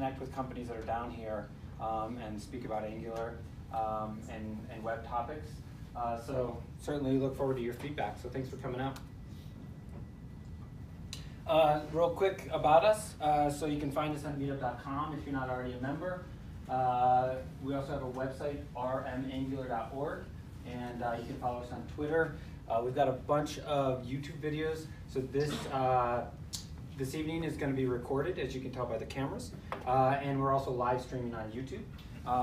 connect with companies that are down here and speak about Angular and web topics. So certainly look forward to your feedback. So thanks for coming out. Real quick about us, so you can find us on meetup.com if you're not already a member. We also have a website, rmangular.org, and you can follow us on Twitter. We've got a bunch of YouTube videos. So this evening is going to be recorded, as you can tell by the cameras, and we're also live streaming on YouTube.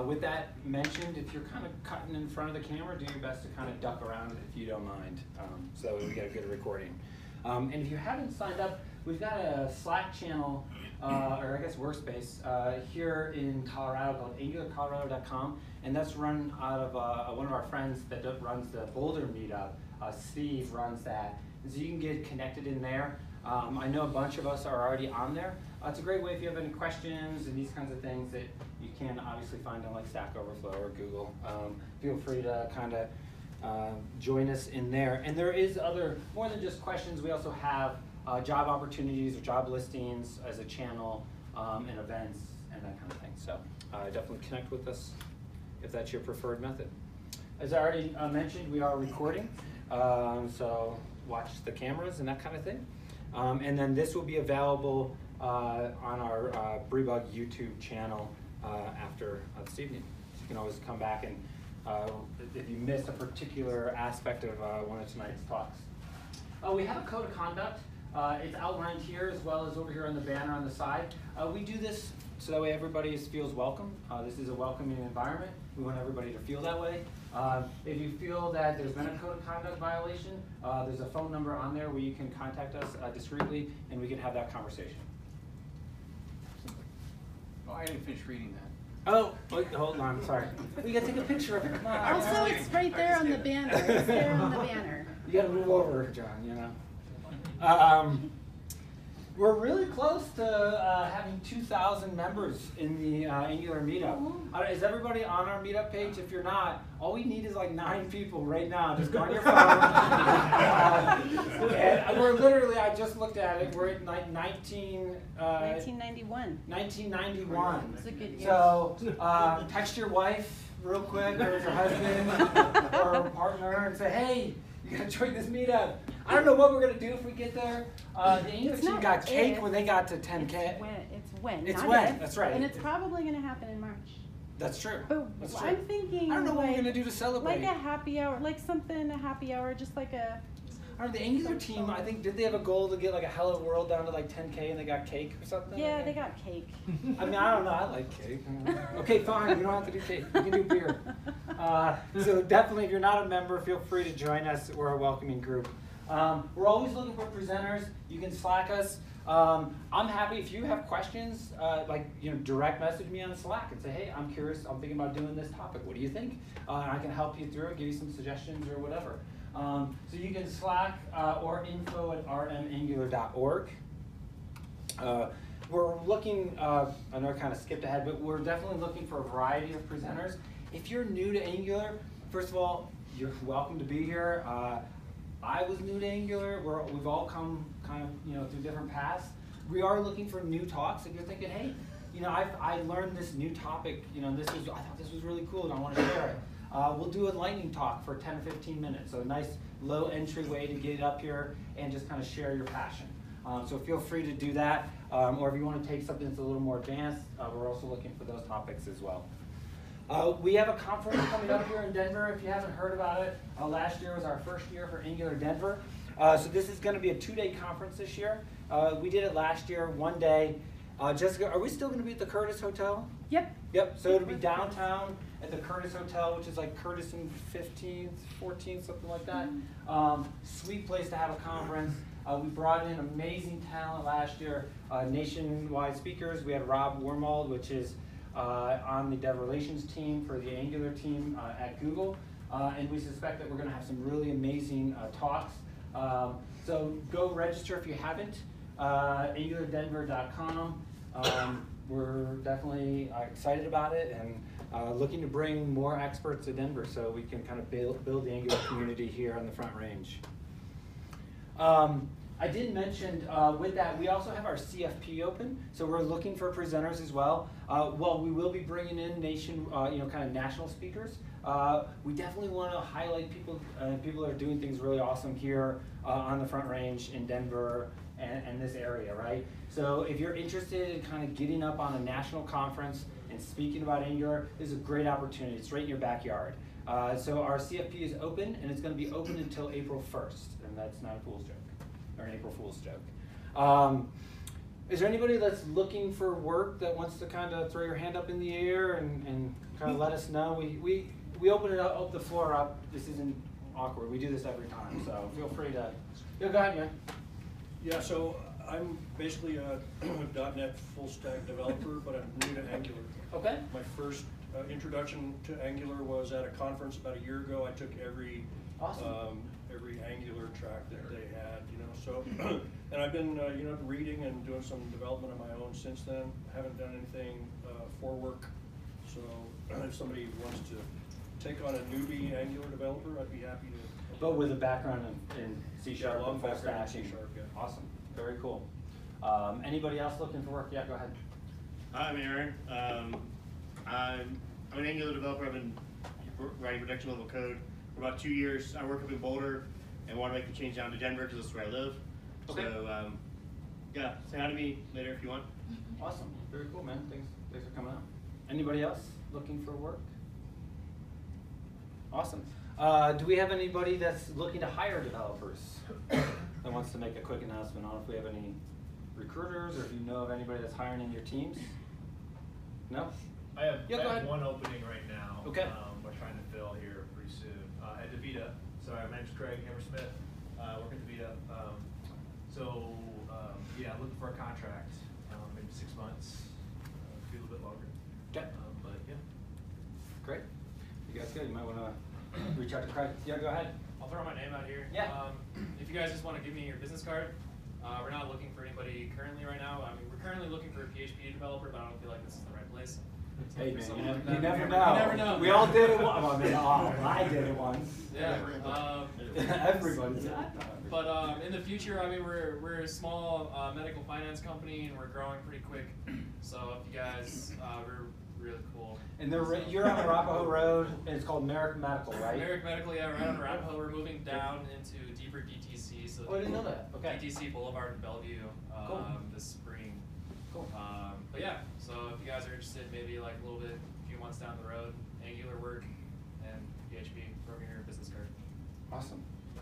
With that mentioned, if you're kind of cutting in front of the camera, do your best to kind of duck around if you don't mind, so that we get a good recording. And if you haven't signed up, we've got a Slack channel, or I guess workspace, here in Colorado called angularcolorado.com, and that's run out of one of our friends that runs the Boulder meetup. Steve runs that, and so you can get connected in there. I know a bunch of us are already on there. It's a great way if you have any questions and these kinds of things that you can obviously find on like Stack Overflow or Google. Feel free to kind of join us in there. And there is more than just questions. We also have job opportunities or job listings as a channel and events and that kind of thing. So definitely connect with us if that's your preferred method. As I already mentioned, we are recording. So watch the cameras and that kind of thing. And then this will be available on our Breebug YouTube channel after this evening. So you can always come back and if you missed a particular aspect of one of tonight's talks. We have a code of conduct. It's outlined here as well as over here on the banner on the side. We do this so that way everybody feels welcome. This is a welcoming environment. We want everybody to feel that way. If you feel that there's been a code of conduct violation, there's a phone number on there where you can contact us discreetly and we can have that conversation. Oh, I didn't finish reading that. Oh, wait, hold on, sorry. We gotta take a picture of it, come on. Also, it's right there on the banner. It's there on the banner. You gotta move over, John, you know. We're really close to having 2,000 members in the Angular meetup. Is everybody on our meetup page? If you're not, all we need is like 9 people right now. Just go on your phone. And we're literally, I just looked at it, we're at 1991. 1991. It's a good year. So text your wife real quick, or your husband, or partner, and say, hey, you gotta join this meetup. I don't know what we're gonna do if we get there. The English team got cake when they got to 10K. It's when. It's not when. If. That's right. And it's probably gonna happen in March. That's true. But That's true. I'm thinking. I don't know what we're gonna do to celebrate. Like a happy hour, like something, a happy hour, just like a. I don't know, the Angular team, I think, did they have a goal to get like a Hello World down to like 10K and they got cake or something? Yeah, they got cake. I mean, I don't know, I like cake. Okay, fine, we don't have to do cake. We can do beer. So definitely, if you're not a member, feel free to join us. We're a welcoming group. We're always looking for presenters. You can Slack us. I'm happy if you have questions, direct message me on Slack and say, hey, I'm curious, I'm thinking about doing this topic. What do you think? And I can help you through it, give you some suggestions or whatever. So you can Slack or info@rmangular.org. We're looking, I know I kind of skipped ahead, but we're definitely looking for a variety of presenters. If you're new to Angular, first of all, you're welcome to be here. I was new to Angular. We've all come kind of through different paths. We are looking for new talks. If you're thinking, hey, I learned this new topic. I thought this was really cool, and I want to share it. We'll do a lightning talk for 10 or 15 minutes. So a nice low entry way to get up here and just kind of share your passion. So feel free to do that. Or if you want to take something that's a little more advanced, we're also looking for those topics as well. We have a conference coming up here in Denver. If you haven't heard about it, last year was our first year for Angular Denver. So this is going to be a 2-day conference this year. We did it last year, 1 day. Jessica, are we still going to be at the Curtis Hotel? Yep. Yep, so it'll be downtown at the Curtis Hotel, which is like Curtis and 15th, 14th, something like that. Sweet place to have a conference. We brought in amazing talent last year, nationwide speakers. We had Rob Wormald, which is on the Dev Relations team for the Angular team at Google. And we suspect that we're going to have some really amazing talks. So go register if you haven't, angulardenver.com. We're definitely excited about it and looking to bring more experts to Denver so we can kind of build the Angular community here on the Front Range. I did mention with that, we also have our CFP open, so we're looking for presenters as well. Well, we will be bringing in kind of national speakers. We definitely want to highlight people that are doing things really awesome here on the Front Range in Denver and this area, right? So if you're interested in kind of getting up on a national conference and speaking about Angular, this is a great opportunity. It's right in your backyard. So our CFP is open, and it's going to be open until April 1st, and that's not a fool's joke, or an April Fool's joke. Is there anybody that's looking for work that wants to kind of throw your hand up in the air and kind of let us know? We open it up, the floor up. This isn't awkward. We do this every time, so feel free to. Yeah, go ahead, man. Yeah, so I'm basically a .NET full stack developer, but I'm new to Angular. Okay. My first introduction to Angular was at a conference about a year ago. I took every Angular track that they had, So, and I've been reading and doing some development of my own since then. I haven't done anything for work. So, if somebody wants to take on a newbie Angular developer, I'd be happy to. But with a background in C#, Yeah, long full background stack. in C#, yeah. Awesome. Very cool. Anybody else looking for work? Yeah, go ahead. Hi, I'm Aaron. I'm an Angular developer. I've been writing production level code for about 2 years. I work up in Boulder and want to make the change down to Denver because that's where I live. Okay. So, yeah, say hi to me later if you want. Awesome. Very cool, man. Thanks for coming out. Anybody else looking for work? Awesome. Do we have anybody that's looking to hire developers that wants to make a quick announcement on if we have any recruiters or if you know of anybody that's hiring in your teams? No? I have, Yeah, go ahead. one opening right now. Okay. We're trying to fill here pretty soon. At DaVita. So my name's Craig Hammersmith. Work at DaVita. Yeah, looking for a contract. Maybe 6 months. Maybe a little bit longer. Okay. But yeah. Great. You guys good? You might want to reach out to Craig. Yeah, go ahead. I'll throw my name out here. Yeah. If you guys just want to give me your business card, we're not looking for anybody currently right now. I mean, we're currently looking for a PHP developer, but I don't feel like this is the right place. So Hey for man, someone you like never that- know. You never know. We all did it once. I did it once. Yeah. Everybody did it. But in the future, I mean, we're a small medical finance company, and we're growing pretty quick. So if you guys, we're really cool. And you're on Arapahoe Road, and it's called Merrick Medical, right? Merrick Medical, yeah, right on Arapahoe. We're moving down into deeper DTC. So Oh, I didn't know that. Okay. DTC Boulevard in Bellevue Cool. this spring. Cool. But yeah, so if you guys are interested, maybe like a little bit, a few months down the road, Angular work and PHP, throw me your business card. Awesome.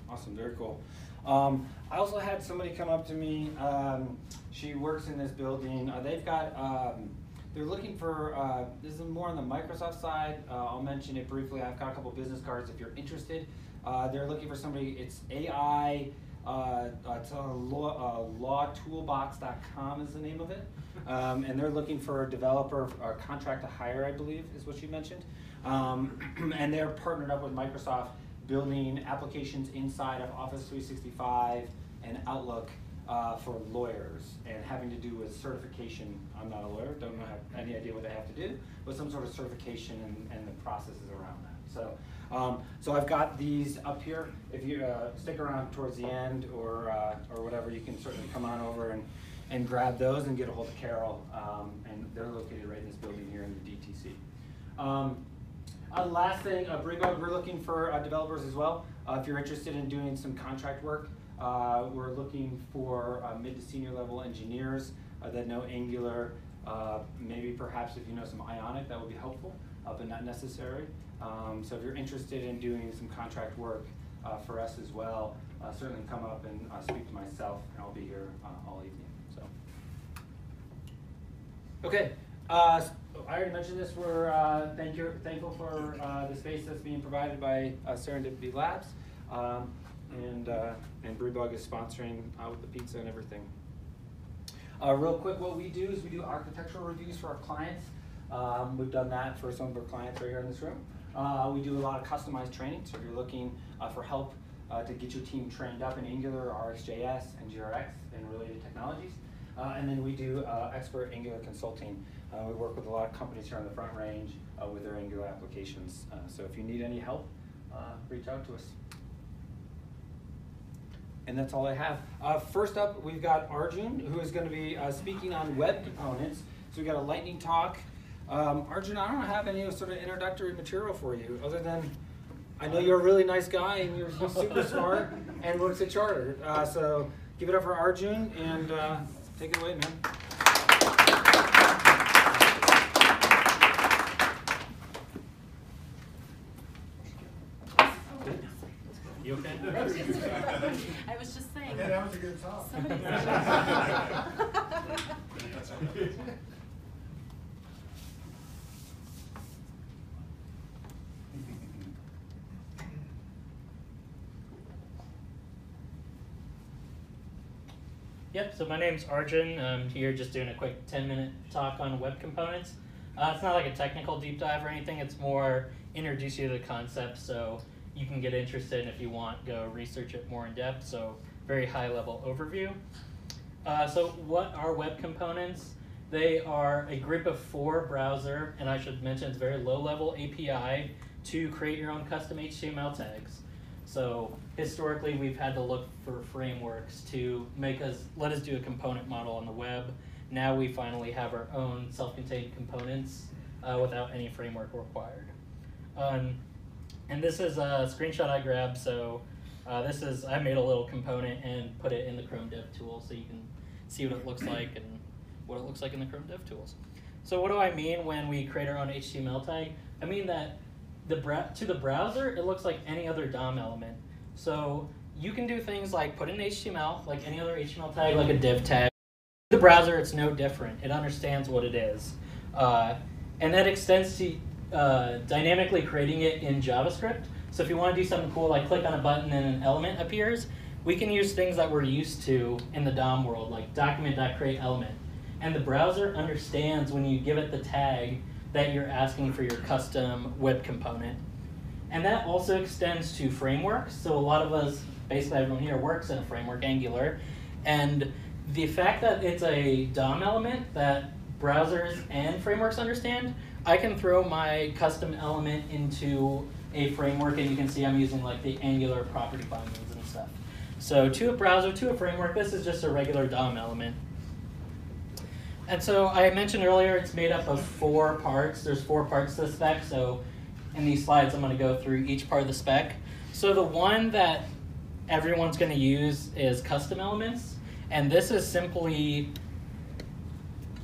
Awesome. Very cool. I also had somebody come up to me. She works in this building. They've got. They're looking for. This is more on the Microsoft side. I'll mention it briefly. I've got a couple business cards if you're interested. They're looking for somebody. It's AI. It's lawtoolbox.com is the name of it. And they're looking for a developer, or contract to hire, I believe, is what she mentioned. And they're partnered up with Microsoft, building applications inside of Office 365 and Outlook for lawyers, and having to do with certification. I'm not a lawyer, don't have any idea what they have to do, but some sort of certification and the processes around that. So I've got these up here. If you stick around towards the end or whatever, you can certainly come on over and grab those and get a hold of Carol. And they're located right in this building here in the DTC. Last thing, Brewbug, we're looking for developers as well. If you're interested in doing some contract work, we're looking for mid to senior level engineers that know Angular. Maybe perhaps if you know some Ionic, that would be helpful, but not necessary. So if you're interested in doing some contract work for us as well, certainly come up and speak to myself, and I'll be here all evening. So, okay. I already mentioned this. We're thankful for the space that's being provided by Serendipity Labs, and Brewbug is sponsoring with the pizza and everything. Real quick, what we do is we do architectural reviews for our clients. We've done that for some of our clients right here in this room. We do a lot of customized training, so if you're looking for help to get your team trained up in Angular, RxJS, and GRX, and related technologies. And then we do expert Angular consulting. We work with a lot of companies here on the Front Range with their Angular applications. So if you need any help, reach out to us. And that's all I have. First up, we've got Arjun, who is going to be speaking on web components. So we got a lightning talk. Arjun, I don't have any sort of introductory material for you, other than I know you're a really nice guy and you're super smart and works at Charter. So give it up for Arjun and take it away, man. You okay? I was just saying. Yeah, that was a good talk. Yep, so my name's Arjun. I'm here just doing a quick 10-minute talk on web components. It's not like a technical deep dive or anything, it's more introduce you to the concept so you can get interested, and if you want, go research it more in depth. So very high level overview. So what are web components? They are a group of 4 browser, and I should mention it's very low level API to create your own custom HTML tags. So historically we've had to look for frameworks to let us do a component model on the web. Now we finally have our own self-contained components without any framework required. And this is a screenshot I grabbed, so I made a little component and put it in the Chrome Dev tool so you can see what it looks like and what it looks like in the Chrome Dev tools. So what do I mean when we create our own HTML tag? I mean that to the browser, it looks like any other DOM element. So you can do things like put in HTML, like any other HTML tag, like a div tag. The browser, it's no different. It understands what it is. And that extends to dynamically creating it in JavaScript. So if you want to do something cool, like click on a button and an element appears, we can use things that we're used to in the DOM world, like document.createElement. And the browser understands when you give it the tag that you're asking for your custom web component. And that also extends to frameworks. So a lot of us, basically everyone here, works in a framework, Angular. And the fact that it's a DOM element that browsers and frameworks understand, I can throw my custom element into a framework, and you can see I'm using like the Angular property bindings and stuff. So to a browser, to a framework, this is just a regular DOM element. And so I mentioned earlier it's made up of 4 parts. There's 4 parts to the spec, so in these slides I'm going to go through each part of the spec. So the one that everyone's going to use is custom elements, and this is simply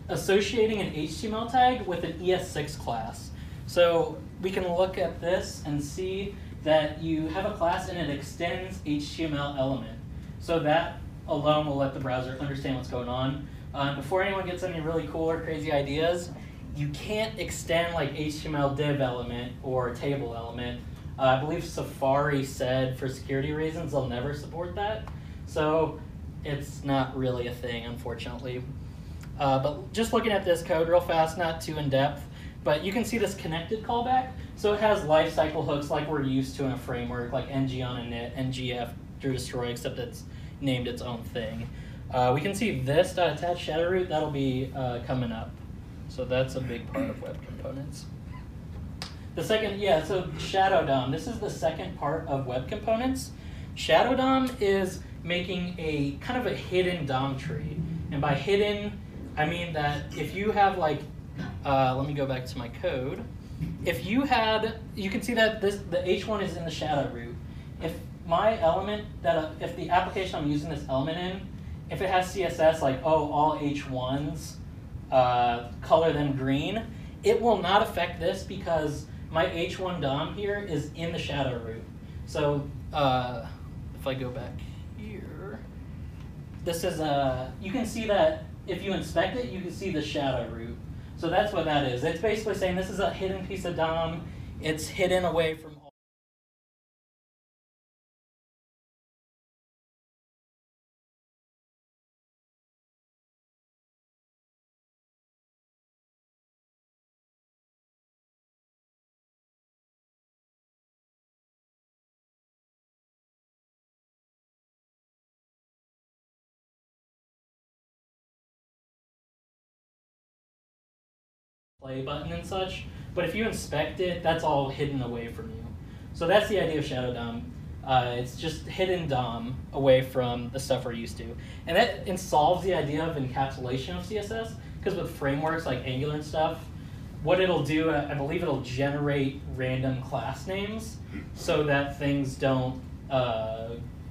associating an HTML tag with an ES6 class. So we can look at this and see that you have a class and it extends HTML element. So that alone will let the browser understand what's going on. Before anyone gets any really cool or crazy ideas, you can't extend like HTML div element or table element. I believe Safari said for security reasons they'll never support that. So it's not really a thing, unfortunately. But just looking at this code real fast, not too in-depth, but you can see this connected callback. So it has lifecycle hooks like we're used to in a framework, like ng on init, ngf through destroy, except it's named its own thing. We can see this attach shadow root, that'll be coming up. So that's a big part of web components. The second, so Shadow DOM. This is the second part of web components. Shadow DOM is making a kind of a hidden DOM tree. And by hidden, I mean that if you have like, let me go back to my code. If you had, you can see that the H1 is in the shadow root. If my element, if the application I'm using this element in, if it has CSS like, oh, all H1s, color them green, it will not affect this because my H1 DOM here is in the shadow root. So if I go back here, this is you can see that if you inspect it, you can see the shadow root. So that's what that is. It's basically saying this is a hidden piece of DOM. It's hidden away from all. Play button and such, but if you inspect it, that's all hidden away from you. So that's the idea of Shadow DOM. It's just hidden DOM away from the stuff we're used to. And that solves the idea of encapsulation of CSS, because with frameworks like Angular and stuff, what it'll do, I believe it'll generate random class names so that things don't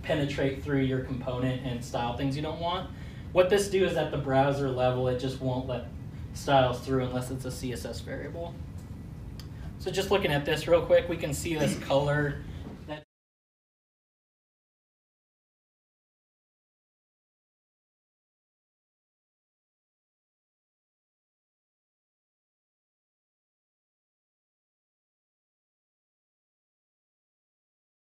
penetrate through your component and style things you don't want. What this do is at the browser level, it just won't let styles through unless it's a CSS variable. So just looking at this real quick, we can see this color.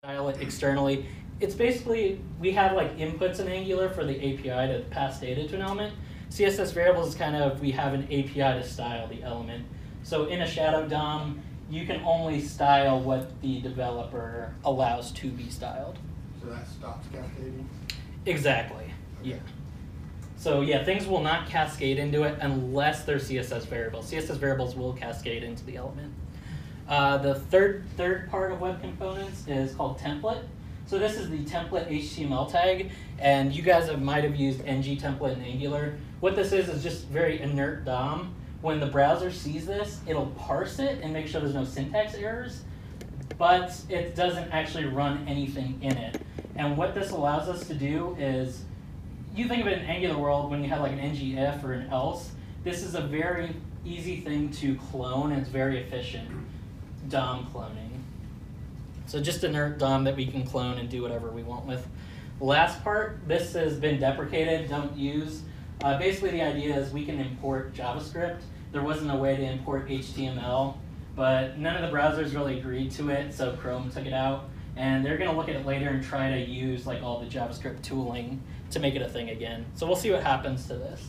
Style it externally. It's basically, we have like inputs in Angular for the API to pass data to an element. CSS variables is kind of, we have an API to style the element. So in a shadow DOM, you can only style what the developer allows to be styled. So that stops cascading? Exactly, Okay. yeah. So yeah, things will not cascade into it unless they're CSS variables. CSS variables will cascade into the element. The third part of web components is called template. So this is the template HTML tag, and you guys might have used ng template in Angular. What this is just very inert DOM. When the browser sees this, it'll parse it and make sure there's no syntax errors, but it doesn't actually run anything in it. And what this allows us to do is, you think of it in Angular world when you have like an ng if or an else, this is a very easy thing to clone, and it's very efficient. DOM cloning. So just inert DOM that we can clone and do whatever we want with. The last part, this has been deprecated, don't use. Basically the idea is we can import JavaScript. There wasn't a way to import HTML, but none of the browsers really agreed to it, so Chrome took it out. And they're gonna look at it later and try to use like all the JavaScript tooling to make it a thing again. So we'll see what happens to this.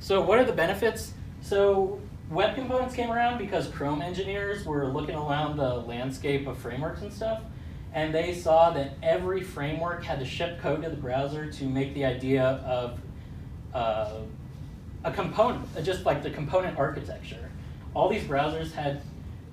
So what are the benefits? So web components came around because Chrome engineers were looking around the landscape of frameworks and stuff, and they saw that every framework had to ship code to the browser to make the idea of a component, just like the component architecture. All these browsers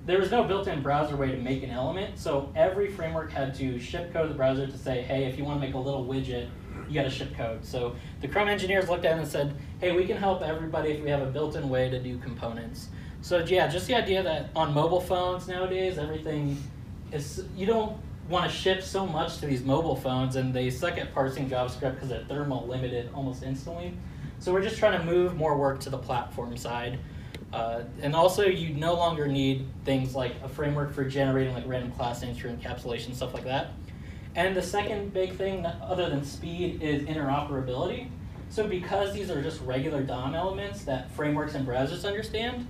there was no built-in browser way to make an element, so every framework had to ship code to the browser to say, hey, if you want to make a little widget, you got to ship code. So the Chrome engineers looked at it and said, hey, we can help everybody if we have a built-in way to do components. So yeah, just the idea that on mobile phones nowadays, everything is, you don't want to ship so much to these mobile phones, and they suck at parsing JavaScript because they're thermal limited almost instantly. So we're just trying to move more work to the platform side. And also, you no longer need things like a framework for generating like random class names for encapsulation, stuff like that. And the second big thing, other than speed, is interoperability. So because these are just regular DOM elements that frameworks and browsers understand,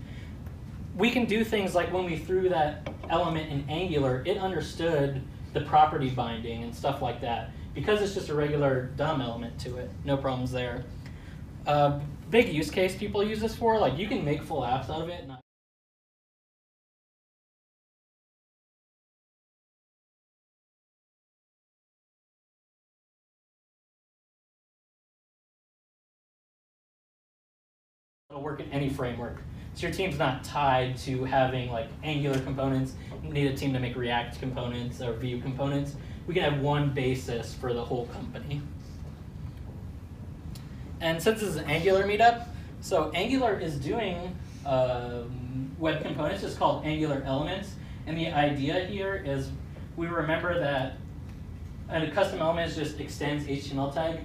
we can do things like when we threw that element in Angular, it understood the property binding and stuff like that. Because it's just a regular DOM element to it, no problems there. Big use case people use this for, like you can make full apps out of it. It'll work in any framework. So your team's not tied to having like Angular components. You need a team to make React components or Vue components. We can have one basis for the whole company. And since this is an Angular meetup, so Angular is doing web components. It's called Angular Elements. And the idea here is we remember that a custom element just extends HTML tag,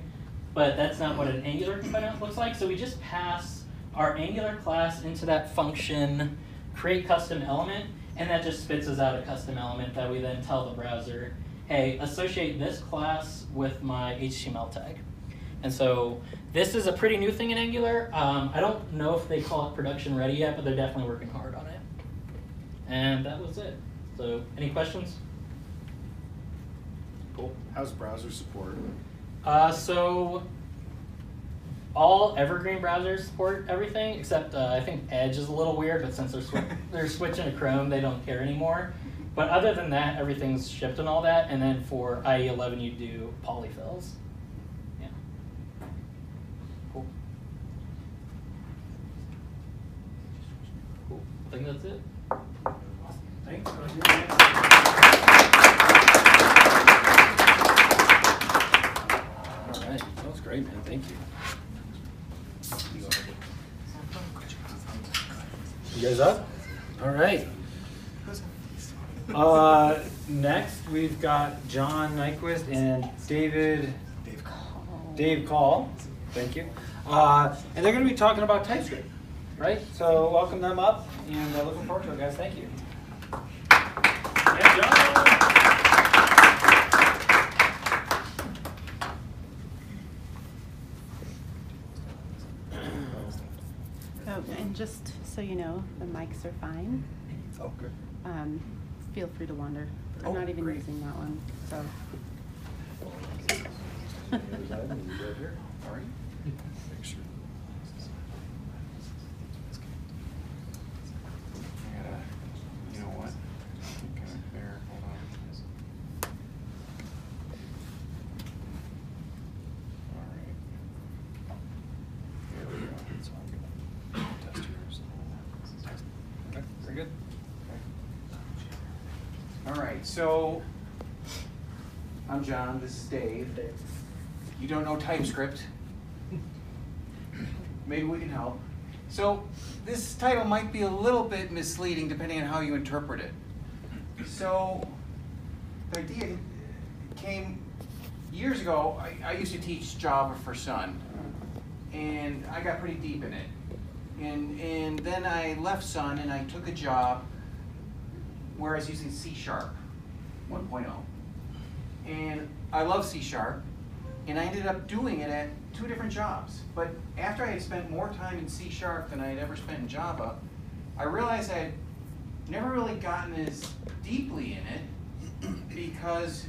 but that's not what an Angular component looks like. So we just pass our Angular class into that function, create custom element, and that just spits us out a custom element that we then tell the browser, hey, associate this class with my HTML tag. And so this is a pretty new thing in Angular. I don't know if they call it production ready yet, but they're definitely working hard on it. And that was it. So any questions? Cool. How's browser support? So all evergreen browsers support everything, except I think Edge is a little weird, but since they're switching to Chrome, they don't care anymore. But other than that, everything's shipped and all that. And then for IE 11, you do polyfills. Yeah. Cool. Cool. I think that's it. Thanks. great, man. Thank you. You guys up? All right. Next, we've got John Nyquist and Dave Call. Thank you. And they're going to be talking about TypeScript, right? So welcome them up, and looking forward to it, guys. Thank you. Yeah, John. Oh, and just so you know, the mics are fine. Oh, good. Feel free to wander. I'm not even using that one, so. All right. Make sure. I gotta, you know what? Okay, there, hold on. All right. There we go. So I'm gonna test yours. Okay, very good. All right, so I'm John, this is Dave. You don't know TypeScript. Maybe we can help. So this title might be a little bit misleading depending on how you interpret it. So the idea came years ago. I used to teach Java for Sun, and I got pretty deep in it. And then I left Sun and I took a job where I was using C# 1.0. And I love C#, and I ended up doing it at 2 different jobs. But after I had spent more time in C# than I had ever spent in Java, I realized I had never really gotten as deeply in it because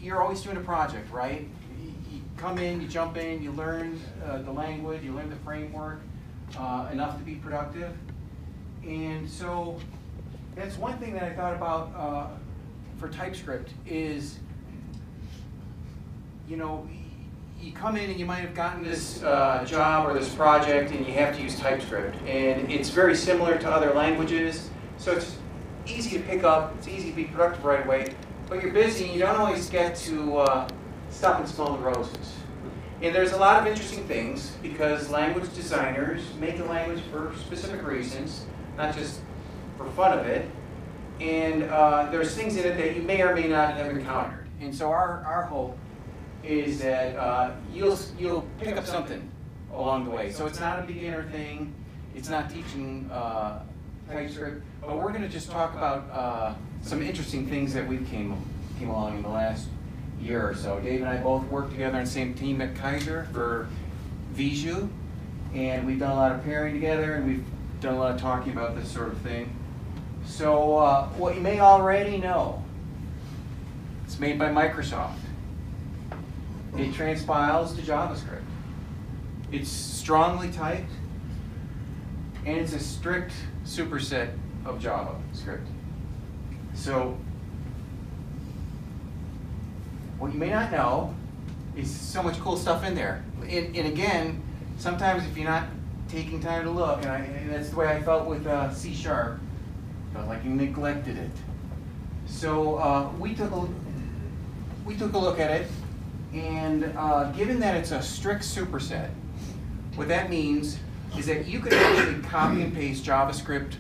you're always doing a project, right? You come in, you jump in, you learn the language, you learn the framework enough to be productive. And so that's one thing that I thought about for TypeScript is, you know, you come in and you might have gotten this job or this project and you have to use TypeScript. And it's very similar to other languages, so it's easy to pick up, it's easy to be productive right away, but you're busy and you don't always get to stop and smell the roses. And there's a lot of interesting things because language designers make a language for specific reasons, not just for fun of it. And there's things in it that you may or may not have encountered. And so our hope is that you'll pick up something along the way. So it's not a beginner thing. It's not teaching TypeScript. But we're going to just talk about some interesting things that we've came along in the last year or so. Dave and I both worked together on the same team at Kaiser for Viju. And we've done a lot of pairing together, and we've done a lot of talking about this sort of thing. So what you may already know, it's made by Microsoft. It transpiles to JavaScript. It's strongly typed, and it's a strict superset of JavaScript. So what you may not know is so much cool stuff in there. And again, sometimes if you're not taking time to look, and that's the way I felt with C#, felt like you neglected it. So we took a look at it, and given that it's a strict superset, what that means is that you could actually copy and paste JavaScript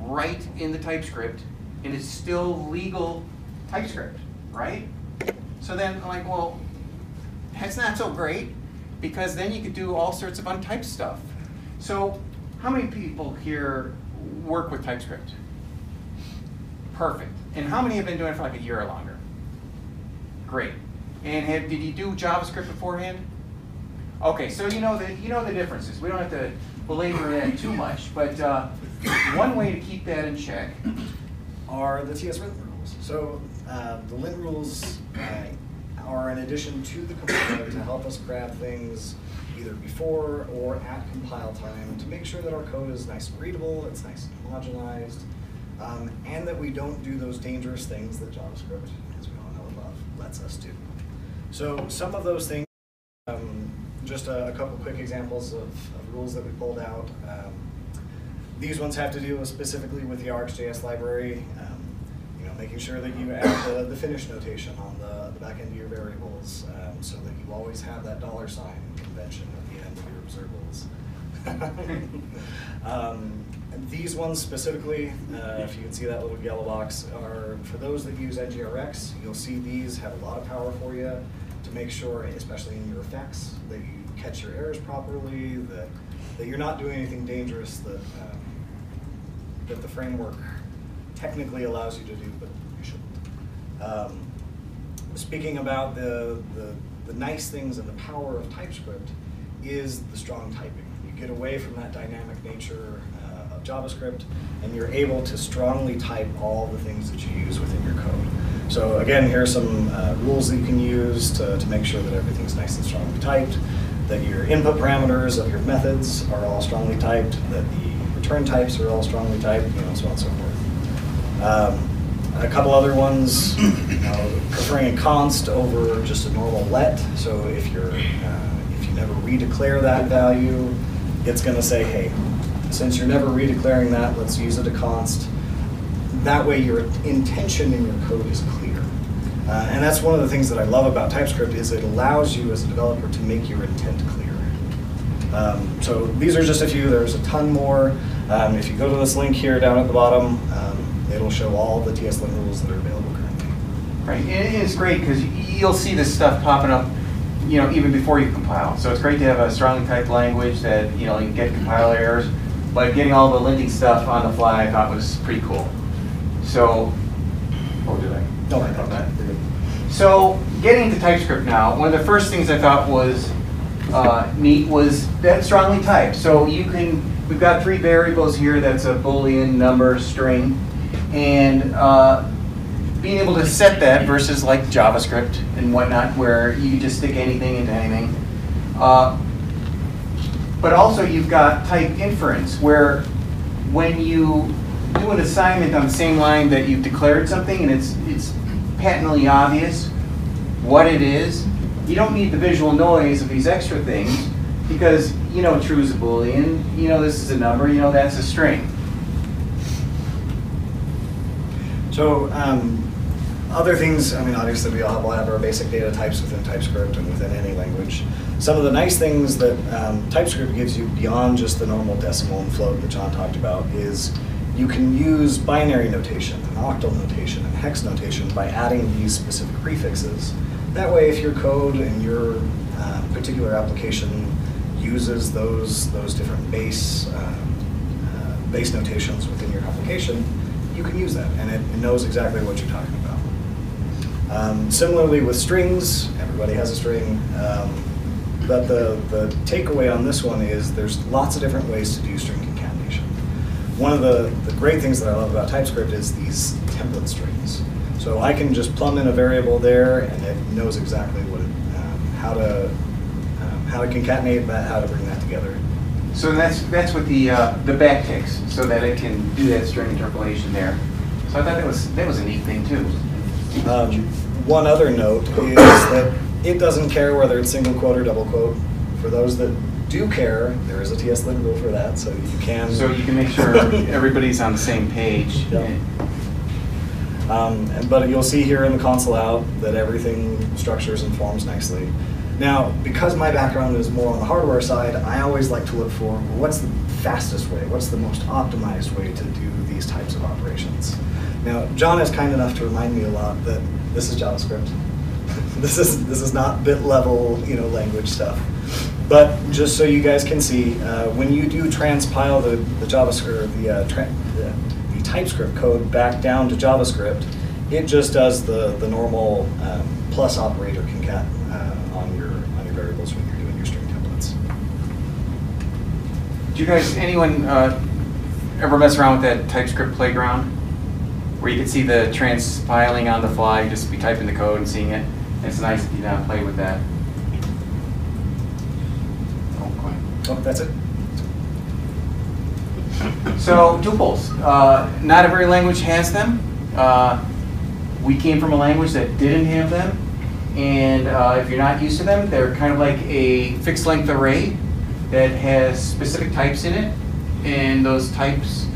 right in the TypeScript, and it's still legal TypeScript, right? So then I'm like, well, that's not so great, because then you could do all sorts of untyped stuff. So how many people here work with TypeScript? Perfect. And how many have been doing it for like a year or longer? Great. And did you do JavaScript beforehand? Okay, so you know the differences. We don't have to belabor that too much, but one way to keep that in check are the TS lint rules. So the lint rules are an addition to the compiler to help us grab things either before or at compile time to make sure that our code is nice and readable, it's nice and homogenized, and that we don't do those dangerous things that JavaScript, as we all know above, lets us do. So some of those things, just a couple quick examples of rules that we pulled out. These ones have to deal specifically with the RxJS library, making sure that you add the finish notation on the the back end of your variables, so that you always have that $sign convention at the end of your observables. These ones specifically, if you can see that little yellow box, are for those that use NGRX. You'll see these have a lot of power for you to make sure, especially in your effects, that you catch your errors properly, that you're not doing anything dangerous that the framework technically allows you to do, but you shouldn't. Speaking about the nice things and the power of TypeScript is the strong typing. You get away from that dynamic nature of JavaScript, and you're able to strongly type all the things that you use within your code. So again, here are some rules that you can use to make sure that everything's nice and strongly typed, that your input parameters of your methods are all strongly typed, that the return types are all strongly typed, so on and so forth. A couple other ones, preferring a const over just a normal let. So if you never redeclare that value, it's going to say, hey, since you're never redeclaring that, let's use it a const. That way your intention in your code is clear. And that's one of the things that I love about TypeScript is it allows you as a developer to make your intent clear. So these are just a few. There's a ton more. If you go to this link here down at the bottom, it'll show all the TSLint rules that are available currently. Right, and it's great because you'll see this stuff popping up, even before you compile. So it's great to have a strongly typed language that you can get compiler errors, but getting all the linting stuff on the fly I thought was pretty cool. So, did I? No, I thought that. So getting into TypeScript now, one of the first things I thought was neat was that strongly typed. So we've got 3 variables here. That's a Boolean, number, string. And being able to set that versus like JavaScript and whatnot, where you can just stick anything into anything. But also you've got type inference, where when you do an assignment on the same line that you've declared something and it's patently obvious what it is, you don't need the visual noise of these extra things because true is a Boolean, this is a number, that's a string. So other things, obviously we all have our basic data types within TypeScript and within any language. Some of the nice things that TypeScript gives you beyond just the normal decimal and float that John talked about is you can use binary notation, and octal notation, and hex notation by adding these specific prefixes. That way, if your code and your particular application uses those different base notations within your application, you can use that, and it knows exactly what you're talking about. Similarly with strings, everybody has a string, but the takeaway on this one is there's lots of different ways to do string concatenation. One of the great things that I love about TypeScript is these template strings. So I can just plumb in a variable there, and it knows exactly what how to concatenate that, how to bring that together. So that's what the backticks, so that it can do that string interpolation there. So I thought that was a neat thing too. One other note is that it doesn't care whether it's single quote or double quote. For those that do care, there is a TSLint rule for that, so you can. So you can make sure everybody's on the same page. Yep. But you'll see here in the console out that everything structures and forms nicely. Now, because my background is more on the hardware side, I always like to look for what's the fastest way, what's the most optimized way to do these types of operations. Now, John is kind enough to remind me a lot that this is JavaScript. This is not bit level, language stuff. But just so you guys can see, when you do transpile the JavaScript, the TypeScript code back down to JavaScript, it just does the normal plus operator concat on your variables when you're doing your string templates. Do you guys, anyone ever mess around with that TypeScript playground, where you can see the transpiling on the fly, just be typing the code and seeing it? It's nice if you play with that. Oh, that's it. So tuples, not every language has them. We came from a language that didn't have them, and if you're not used to them, they're kind of like a fixed length array that has specific types in it, and those types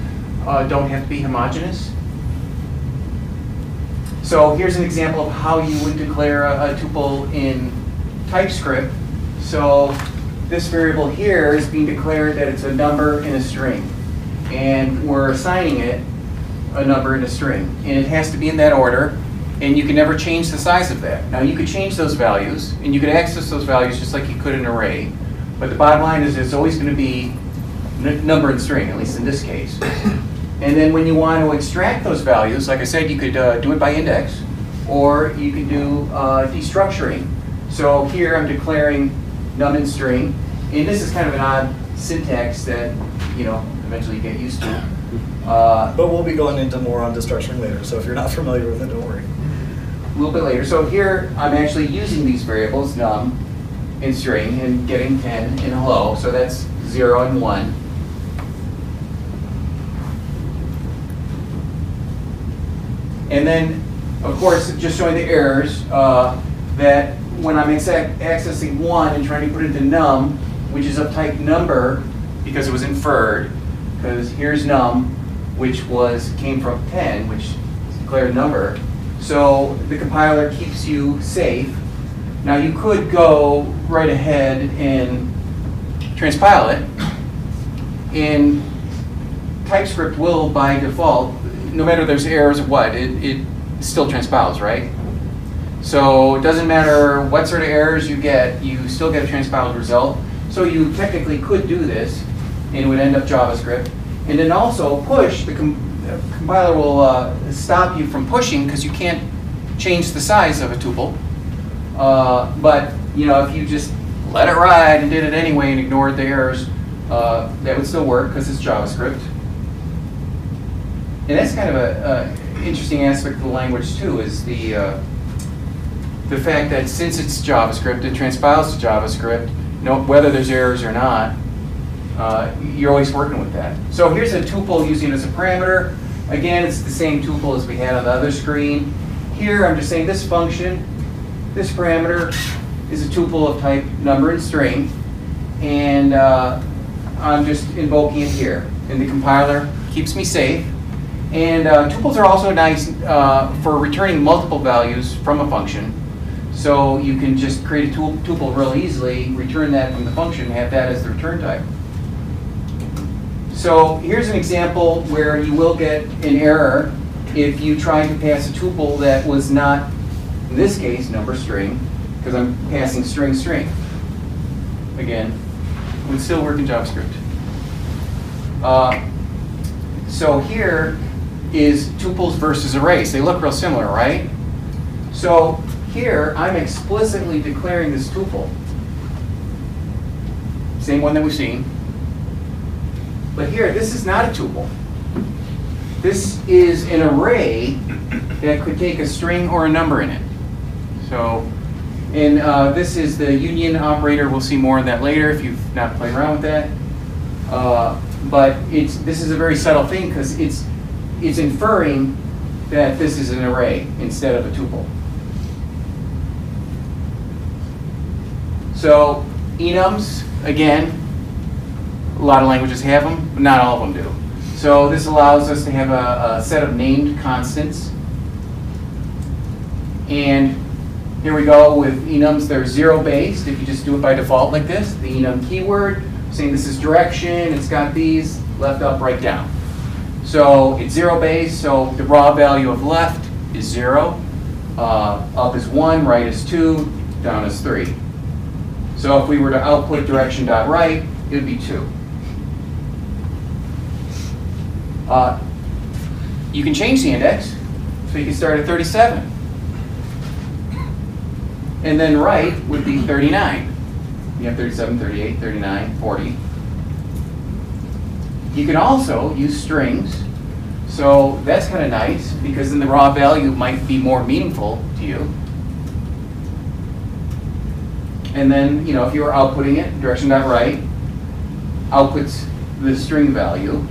don't have to be homogeneous. So here's an example of how you would declare a tuple in TypeScript. So this variable here is being declared that it's a number in a string. And we're assigning it a number in a string. And it has to be in that order. And you can never change the size of that. Now you could change those values, and you could access those values just like you could an array. But the bottom line is it's always going to be number and string, at least in this case. And then when you want to extract those values, like I said, you could do it by index, or you could do destructuring. So here I'm declaring num and string, and this is kind of an odd syntax that eventually you get used to. But we'll be going into more on destructuring later, so if you're not familiar with it, don't worry. A little bit later. So here I'm actually using these variables, num and string, and getting 10 and hello. So that's 0 and 1. And then, of course, just showing the errors that when I'm accessing 1 and trying to put it into num, which is of type number because it was inferred, because here's num, which came from 10, which is declared number. So the compiler keeps you safe. Now you could go right ahead and transpile it. And TypeScript will, by default, no matter there's errors or what, it still transpiles, right? So it doesn't matter what sort of errors you get, you still get a transpiled result. So you technically could do this, and it would end up JavaScript. And then also push, the compiler will stop you from pushing because you can't change the size of a tuple. But if you just let it ride and did it anyway and ignored the errors, that would still work because it's JavaScript. And that's kind of an interesting aspect of the language too, is the fact that since it's JavaScript, it transpiles to JavaScript, whether there's errors or not. You're always working with that. So here's a tuple using it as a parameter. Again, it's the same tuple as we had on the other screen. Here, I'm just saying this function, this parameter, is a tuple of type number and string. And I'm just invoking it here. And the compiler keeps me safe. And tuples are also nice for returning multiple values from a function. So you can just create a tuple real easily, return that from the function, have that as the return type. So here's an example where you will get an error if you try to pass a tuple that was not, in this case, number string, because I'm passing string string. Again, it would still work in JavaScript. So here is tuples versus arrays. They look real similar, right? So here, I'm explicitly declaring this tuple. Same one that we've seen. But here, this is not a tuple. This is an array that could take a string or a number in it. So, and this is the union operator. We'll see more of that later if you've not played around with that. But this is a very subtle thing because it's inferring that this is an array instead of a tuple. So enums, again, a lot of languages have them, but not all of them do. So this allows us to have a set of named constants. And here we go with enums. They're zero-based if you just do it by default like this. The enum keyword, saying this is direction, it's got these, left, up, right, down. So it's zero-based, so the raw value of left is 0. Up is 1, right is 2, down is 3. So if we were to output direction.right, it would be 2. You can change the index, so you can start at 37. And then right would be 39. You have 37, 38, 39, 40. You can also use strings. So that's kind of nice, because then the raw value might be more meaningful to you. And then, if you were outputting it, direction.right outputs the string value.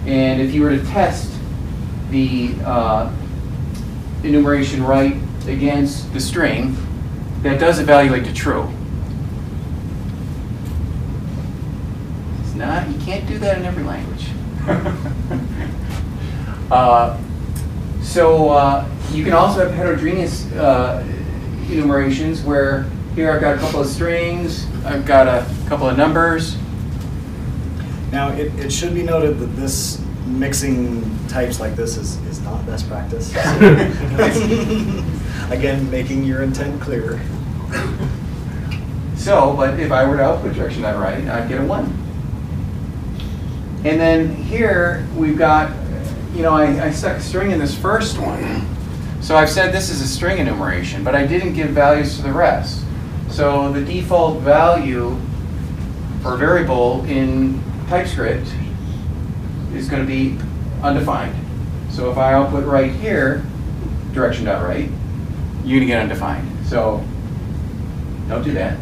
And if you were to test the enumeration right against the string, that does evaluate to true. It's not, you can't do that in every language. So you can also have heterogeneous enumerations where here I've got a couple of strings, I've got a couple of numbers. Now it should be noted that this mixing types like this is not best practice. So again, making your intent clear. So, but if I were to output direction.write, I'd get a 1. And then here we've got, you know, I stuck a string in this first one. So I've said this is a string enumeration, but I didn't give values to the rest. So the default value for a variable in TypeScript is going to be undefined. So if I output right here, direction.write, you're going to get undefined. So don't do that.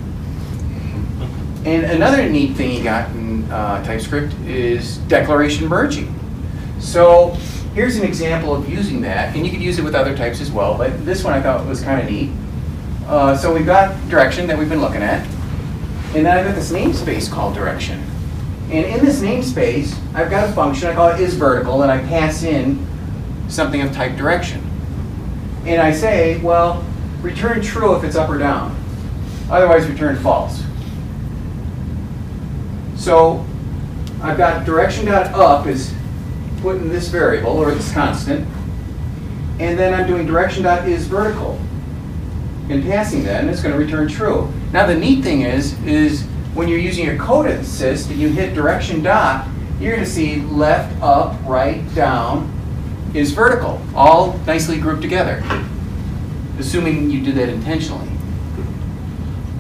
And another neat thing you got in TypeScript is declaration merging. So here's an example of using that, and you could use it with other types as well, but this one I thought was kind of neat. So we've got direction that we've been looking at, and then I've got this namespace called direction. And in this namespace, I've got a function, I call it isVertical, and I pass in something of type direction. And I say, well, return true if it's up or down. Otherwise, return false. So I've got direction.up is put in this variable, or this constant. And then I'm doing direction.isVertical and passing that, and it's going to return true. Now the neat thing is when you're using your code assist and you hit direction dot, you're going to see left, up, right, down is vertical, all nicely grouped together, assuming you did that intentionally.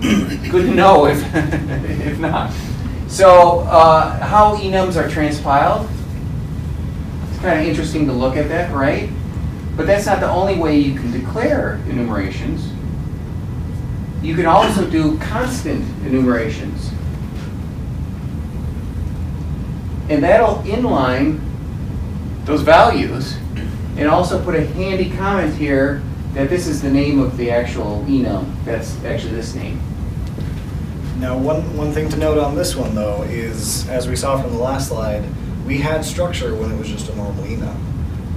Good to know if, if not. So how enums are transpiled, it's kind of interesting to look at that, right? But that's not the only way you can declare enumerations. You can also do constant enumerations. And that'll inline those values and also put a handy comment here that this is the name of the actual enum. That's actually this name. Now one thing to note on this one though is, as we saw from the last slide, we had structure when it was just a normal enum.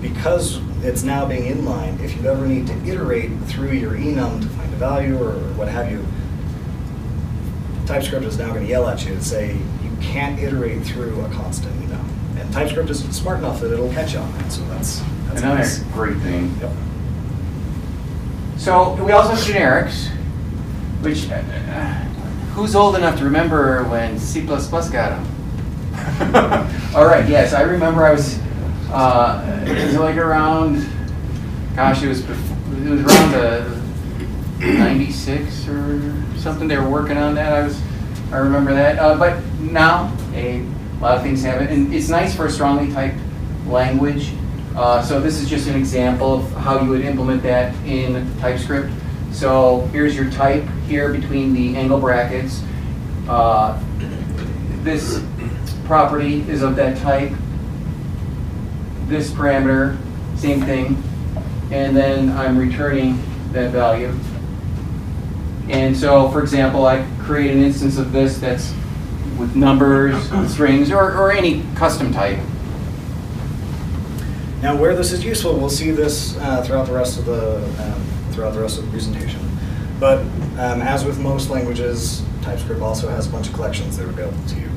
Because it's now being inlined, if you ever need to iterate through your enum to find a value or what have you, TypeScript is now going to yell at you and say you can't iterate through a constant enum. And TypeScript is smart enough that it'll catch on that, so that's another nice. Great thing. Yep. So we also have generics, which who's old enough to remember when C++ got them? All right, yes, I remember I was. It was like around, gosh, it was around the 96 or something. They were working on that. I remember that. But now a lot of things have it, and it's nice for a strongly typed language. So this is just an example of how you would implement that in TypeScript. So here's your type here between the angle brackets. This property is of that type. This parameter, same thing, and then I'm returning that value. And so, for example, I create an instance of this that's with numbers, strings, or any custom type. Now, where this is useful, we'll see this throughout the rest of the presentation. But as with most languages, TypeScript also has a bunch of collections that are available to you.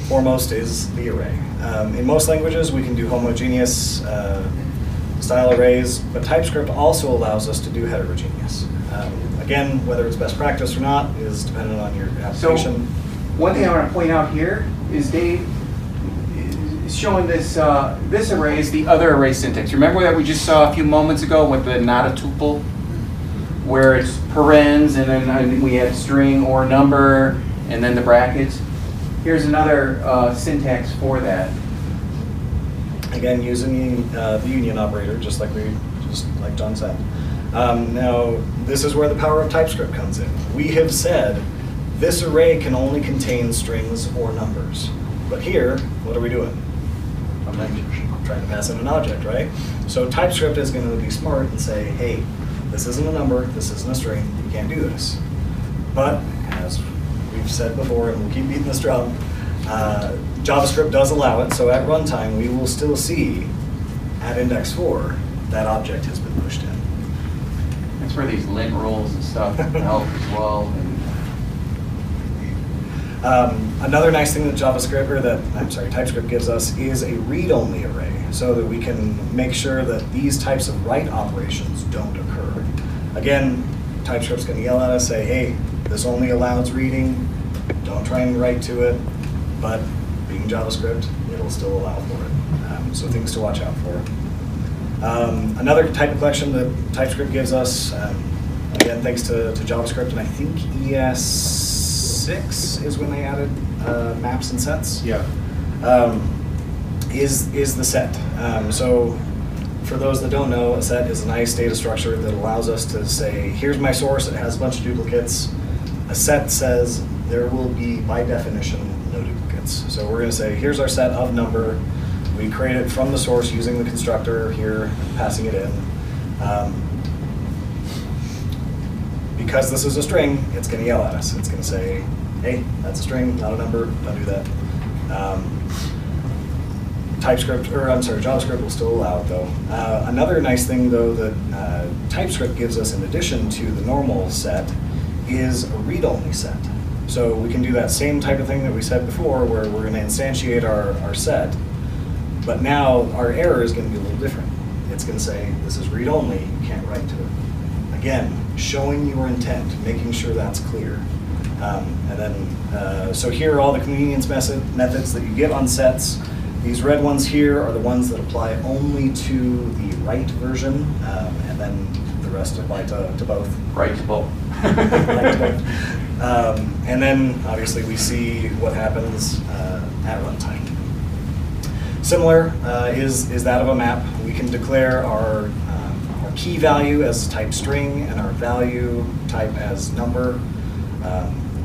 Foremost is the array. In most languages, we can do homogeneous style arrays, but TypeScript also allows us to do heterogeneous. Again, whether it's best practice or not is dependent on your application. So one thing I want to point out here is Dave is showing this, this array is the other array syntax. Remember that we just saw a few moments ago with the not a tuple, where it's parens, and then we had string or number, and then the brackets. Here's another syntax for that. Again, using the union operator, just like John said. Now, this is where the power of TypeScript comes in. We have said this array can only contain strings or numbers. But here, what are we doing? I'm trying to pass in an object, right? So TypeScript is going to be smart and say, hey, this isn't a number, this isn't a string, you can't do this. But as we've said before, and we'll keep beating this drum, JavaScript does allow it, so at runtime we will still see at index 4 that object has been pushed in. That's where these lint rules and stuff help as well. Another nice thing that TypeScript gives us is a read-only array, so that we can make sure that these types of write operations don't occur. Again, TypeScript's going to yell at us, say, hey, this only allows reading, don't try and write to it, but being JavaScript, it'll still allow for it. So things to watch out for. Another type of collection that TypeScript gives us, again, thanks to JavaScript, and I think ES6 is when they added maps and sets. Yeah. Is the set. So for those that don't know, a set is a nice data structure that allows us to say, here's my source, it has a bunch of duplicates. A set says there will be, by definition, no duplicates. So we're going to say, here's our set of number. We create it from the source using the constructor here, passing it in. Because this is a string, it's going to yell at us. It's going to say, hey, that's a string, not a number, don't do that. JavaScript will still allow it though. Another nice thing though that TypeScript gives us in addition to the normal set is a read-only set. So we can do that same type of thing that we said before where we're going to instantiate our set, but now our error is going to be a little different. It's going to say, this is read-only, you can't write to it. Again, showing your intent, making sure that's clear. So here are all the convenience methods that you get on sets. These red ones here are the ones that apply only to the write version, and then the rest apply to both. Write to both. And then obviously we see what happens at runtime. Similar is that of a map. We can declare our key value as type string and our value type as number.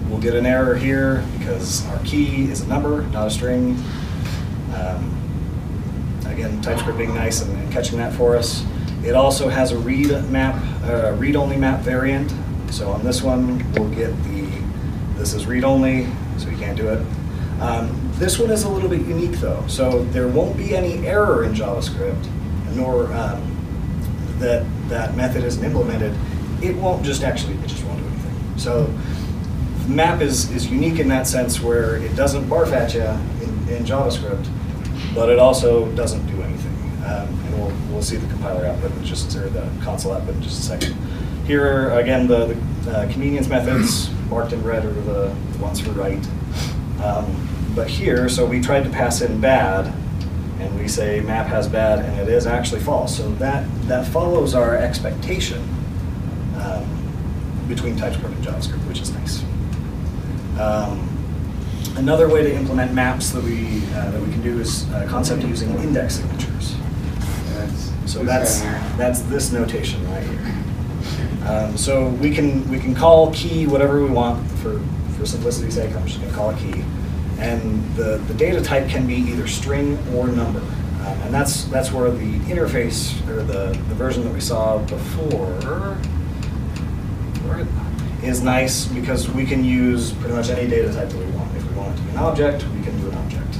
We'll get an error here because our key is a number, not a string. Again, TypeScript being nice and catching that for us. It also has a read-only map variant. So on this one, we'll get this is read-only, so we can't do it. This one is a little bit unique though. So there won't be any error in JavaScript, nor that method isn't implemented. It just won't do anything. So map is unique in that sense where it doesn't barf at you in JavaScript, but it also doesn't do anything. And we'll see the compiler output, or the console output in just a second. Here are, again, the convenience methods marked in red are the ones for write. But here, so we tried to pass in bad, and we say map has bad, and it is actually false. So that follows our expectation between TypeScript and JavaScript, which is nice. Another way to implement maps that we can do is a concept using index signatures. So that's this notation right here. So we can call key whatever we want. For simplicity's sake, I'm just going to call it key. And the data type can be either string or number. And that's where the interface, or the version that we saw before, is nice because we can use pretty much any data type that we want. If we want it to be an object, we can do an object.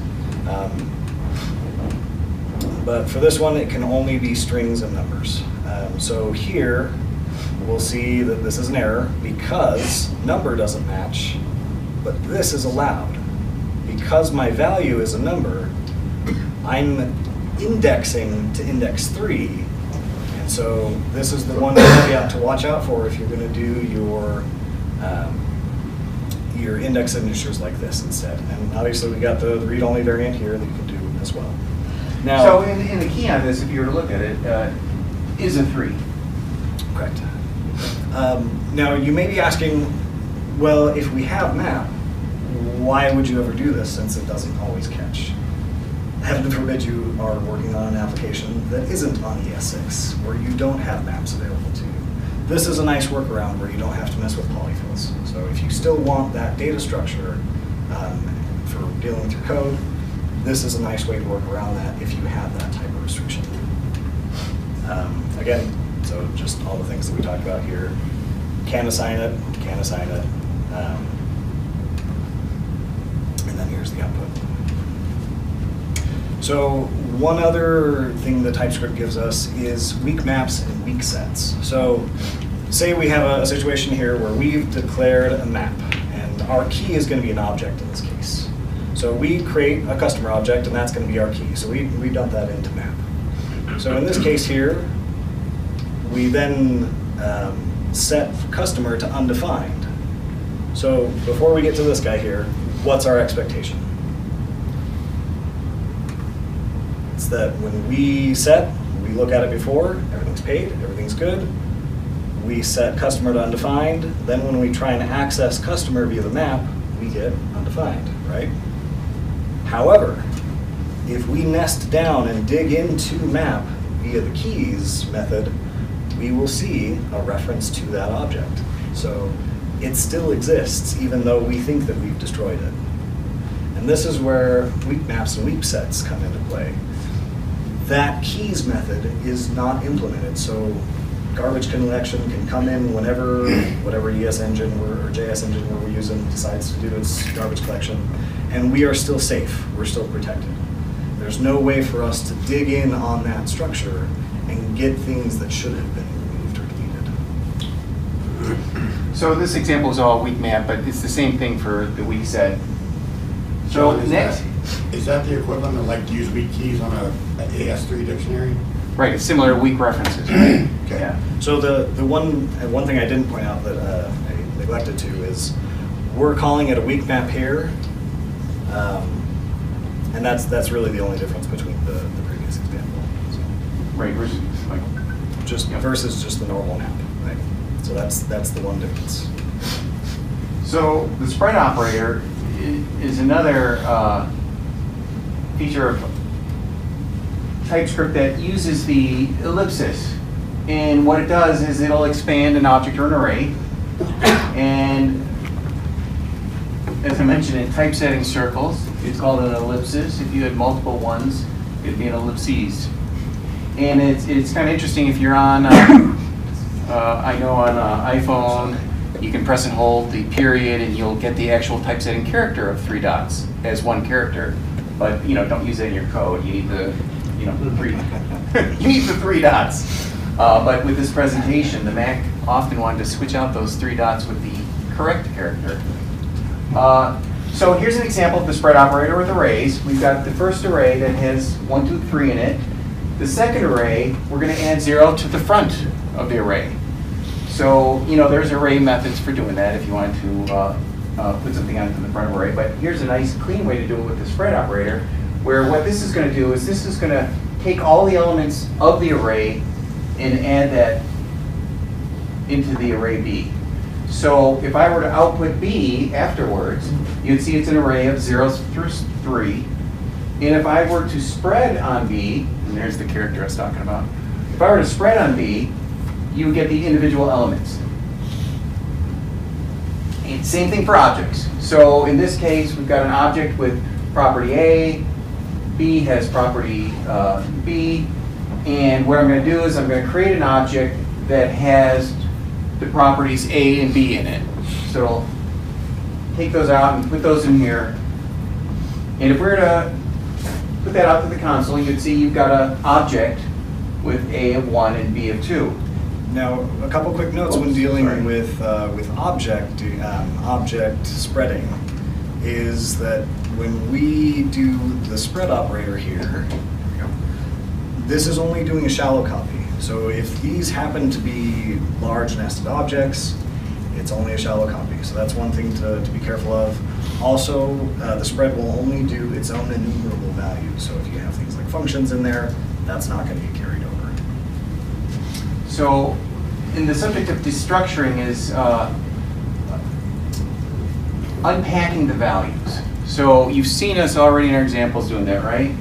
But for this one, it can only be strings and numbers. So here, we'll see that this is an error because number doesn't match, but this is allowed. Because my value is a number, I'm indexing to index 3, and so this is the one caveat to watch out for if you're going to do your index signatures like this instead. And obviously we got the read-only variant here that you can do as well. Now, so in the key on this, if you were to look at it, is a 3. Correct. Now you may be asking, well, if we have map, why would you ever do this since it doesn't always catch? Heaven forbid you are working on an application that isn't on ES6, where you don't have maps available to you. This is a nice workaround where you don't have to mess with polyfills. So if you still want that data structure for dealing with your code, this is a nice way to work around that if you have that type of restriction. Again, so just all the things that we talked about here. Can assign it, can assign it. And then here's the output. So one other thing that TypeScript gives us is weak maps and weak sets. So say we have a situation here where we've declared a map, and our key is going to be an object in this case. So we create a customer object, and that's going to be our key. So we dump that into map. So in this case here, we then set customer to undefined. So before we get to this guy here, what's our expectation? It's that when we set, we look at it before, everything's paid, everything's good. We set customer to undefined. Then when we try and access customer via the map, we get undefined, right? However, if we nest down and dig into map via the keys method, we will see a reference to that object. So it still exists, even though we think that we've destroyed it. And this is where weak maps and weak sets come into play. That keys method is not implemented, so garbage collection can come in whenever whatever ES engine or JS engine we're using decides to do its garbage collection, and we are still safe, we're still protected. There's no way for us to dig in on that structure and get things that should have been removed or deleted. So this example is all WeakMap, but it's the same thing for the WeakSet. So next, is that the equivalent of like to use weak keys on a AS3 dictionary? Right, it's similar to weak references, right? Okay. Yeah. So the one thing I didn't point out that I neglected to is we're calling it a weak map here, and that's really the only difference between the previous example. So. Right, versus like versus just the normal map, right? So that's the one difference. So the spread operator is another feature of TypeScript that uses the ellipsis. And what it does is it'll expand an object or an array. And as I mentioned in typesetting circles, it's called an ellipsis. If you had multiple ones, it'd be an ellipses. And it's kind of interesting if you're on, I know on iPhone, you can press and hold the period and you'll get the actual typesetting character of 3 dots as one character. But don't use it in your code. You need the you need the 3 dots. But with this presentation, the Mac often wanted to switch out those 3 dots with the correct character. So here's an example of the spread operator with arrays. We've got the first array that has 1, 2, 3 in it. The second array, we're going to add 0 to the front of the array. So there's array methods for doing that if you wanted to put something onto the front of array. But here's a nice clean way to do it with the spread operator, where what this is going to do is this is going to take all the elements of the array and add that into the array B. So if I were to output B afterwards, you'd see it's an array of 0 through 3. And if I were to spread on B, and there's the character I was talking about, if I were to spread on B, you would get the individual elements. And same thing for objects. So in this case, we've got an object with property A, B has property B, and what I'm going to do is I'm going to create an object that has the properties A and B in it. So I'll take those out and put those in here. And if we were to put that out to the console, you'd see you've got an object with A of 1 and B of 2. Now, a couple quick notes when dealing with object spreading is that when we do the spread operator here, this is only doing a shallow copy. So if these happen to be large nested objects, it's only a shallow copy. So that's one thing to be careful of. Also, the spread will only do its own enumerable value. So if you have things like functions in there, that's not going to get carried over. So, in the subject of destructuring is unpacking the values. So you've seen us already in our examples doing that, right?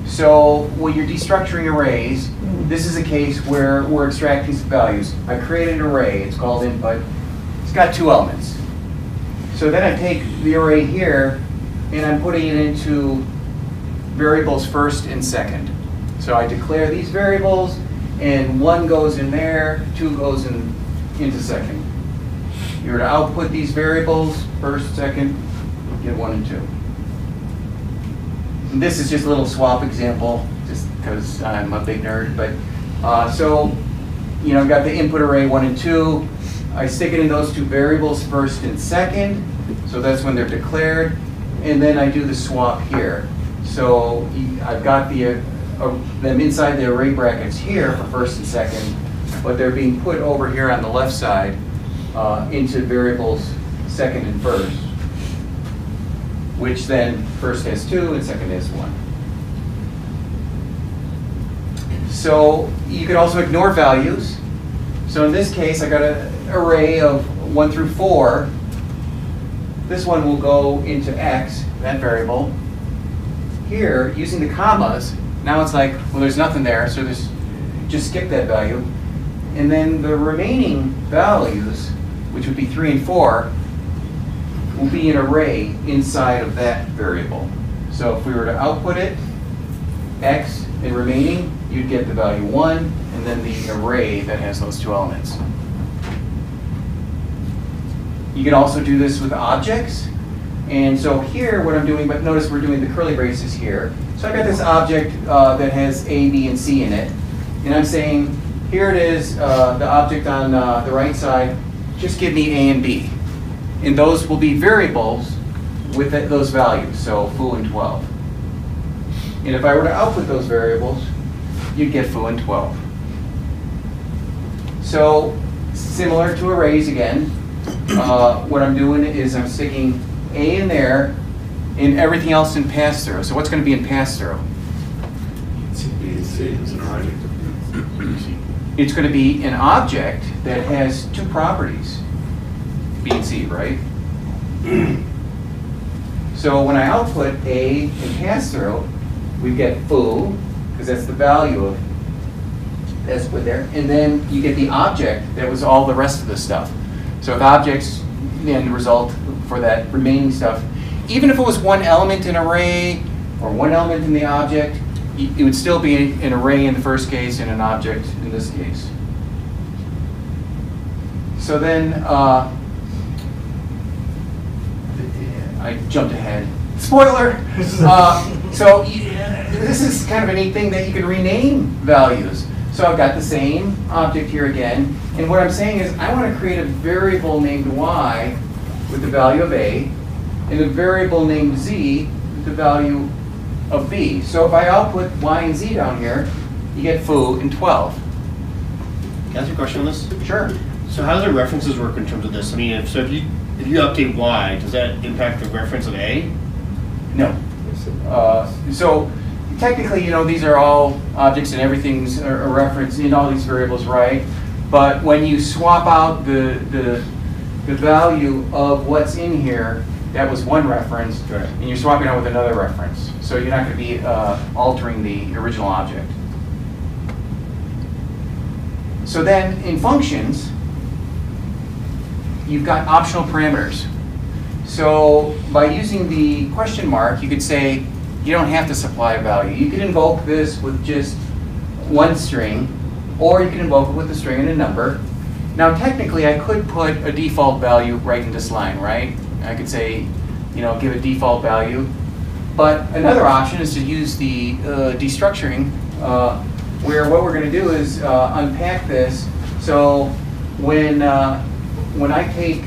So when you're destructuring arrays, this is a case where we're extracting some values. I created an array, it's called input. It's got 2 elements. So then I take the array here and I'm putting it into variables first and second. So I declare these variables and 1 goes in there, 2 goes into second. You were to output these variables, first, second, get 1 and 2. And this is just a little swap example, just because I'm a big nerd. But so, you know, I've got the input array 1 and 2. I stick it in those two variables, first and second. So that's when they're declared. And then I do the swap here. So I've got them inside the array brackets here for first and second, but they're being put over here on the left side into variables second and first, which then first has 2 and second has 1. So you could also ignore values. So in this case, I got an array of 1 through 4. This one will go into X, that variable. Here, using the commas, now it's like, well, there's nothing there, so just skip that value. And then the remaining values, which would be 3 and 4, will be an array inside of that variable. So if we were to output it, X and remaining, you'd get the value 1, and then the array that has those 2 elements. You can also do this with objects. And so here, what I'm doing, but notice we're doing the curly braces here. So I've got this object that has A, B, and C in it. And I'm saying, here it is, the object on the right side, just give me A and B. And those will be variables with those values, so foo and 12. And if I were to output those variables, you'd get foo and 12. So similar to arrays again, what I'm doing is I'm sticking A in there and everything else in pass-through. So what's going to be in pass-through? It's going to be an object that has 2 properties, B and C, right? So when I output A in pass-through, we get foo, because that's the value of that's put there. And then you get the object that was all the rest of the stuff. So if objects, then the result for that remaining stuff, even if it was one element in an array or one element in the object, it would still be an array in the first case and an object in this case. So then, I jumped ahead. Spoiler! So this is kind of a neat thing that you can rename values. So I've got the same object here again. And what I'm saying is I want to create a variable named y with the value of a, and a variable named z with the value of b. So if I output y and z down here, you get foo and 12. Can I ask you a question on this? Sure. So how do the references work in terms of this? I mean, if you update y, does that impact the reference of a? No. So technically, you know, these are all objects and everything's a reference in all these variables, right? But when you swap out the value of what's in here, that was one reference, right, and you're swapping out with another reference. So you're not going to be altering the original object. So then in functions, you've got optional parameters. So by using the question mark, you could say you don't have to supply a value. You can invoke this with just one string, or you can invoke it with a string and a number. Now technically I could put a default value right in this line, right? I could say, you know, give a default value. But another option is to use the destructuring, where what we're going to do is unpack this. So when I take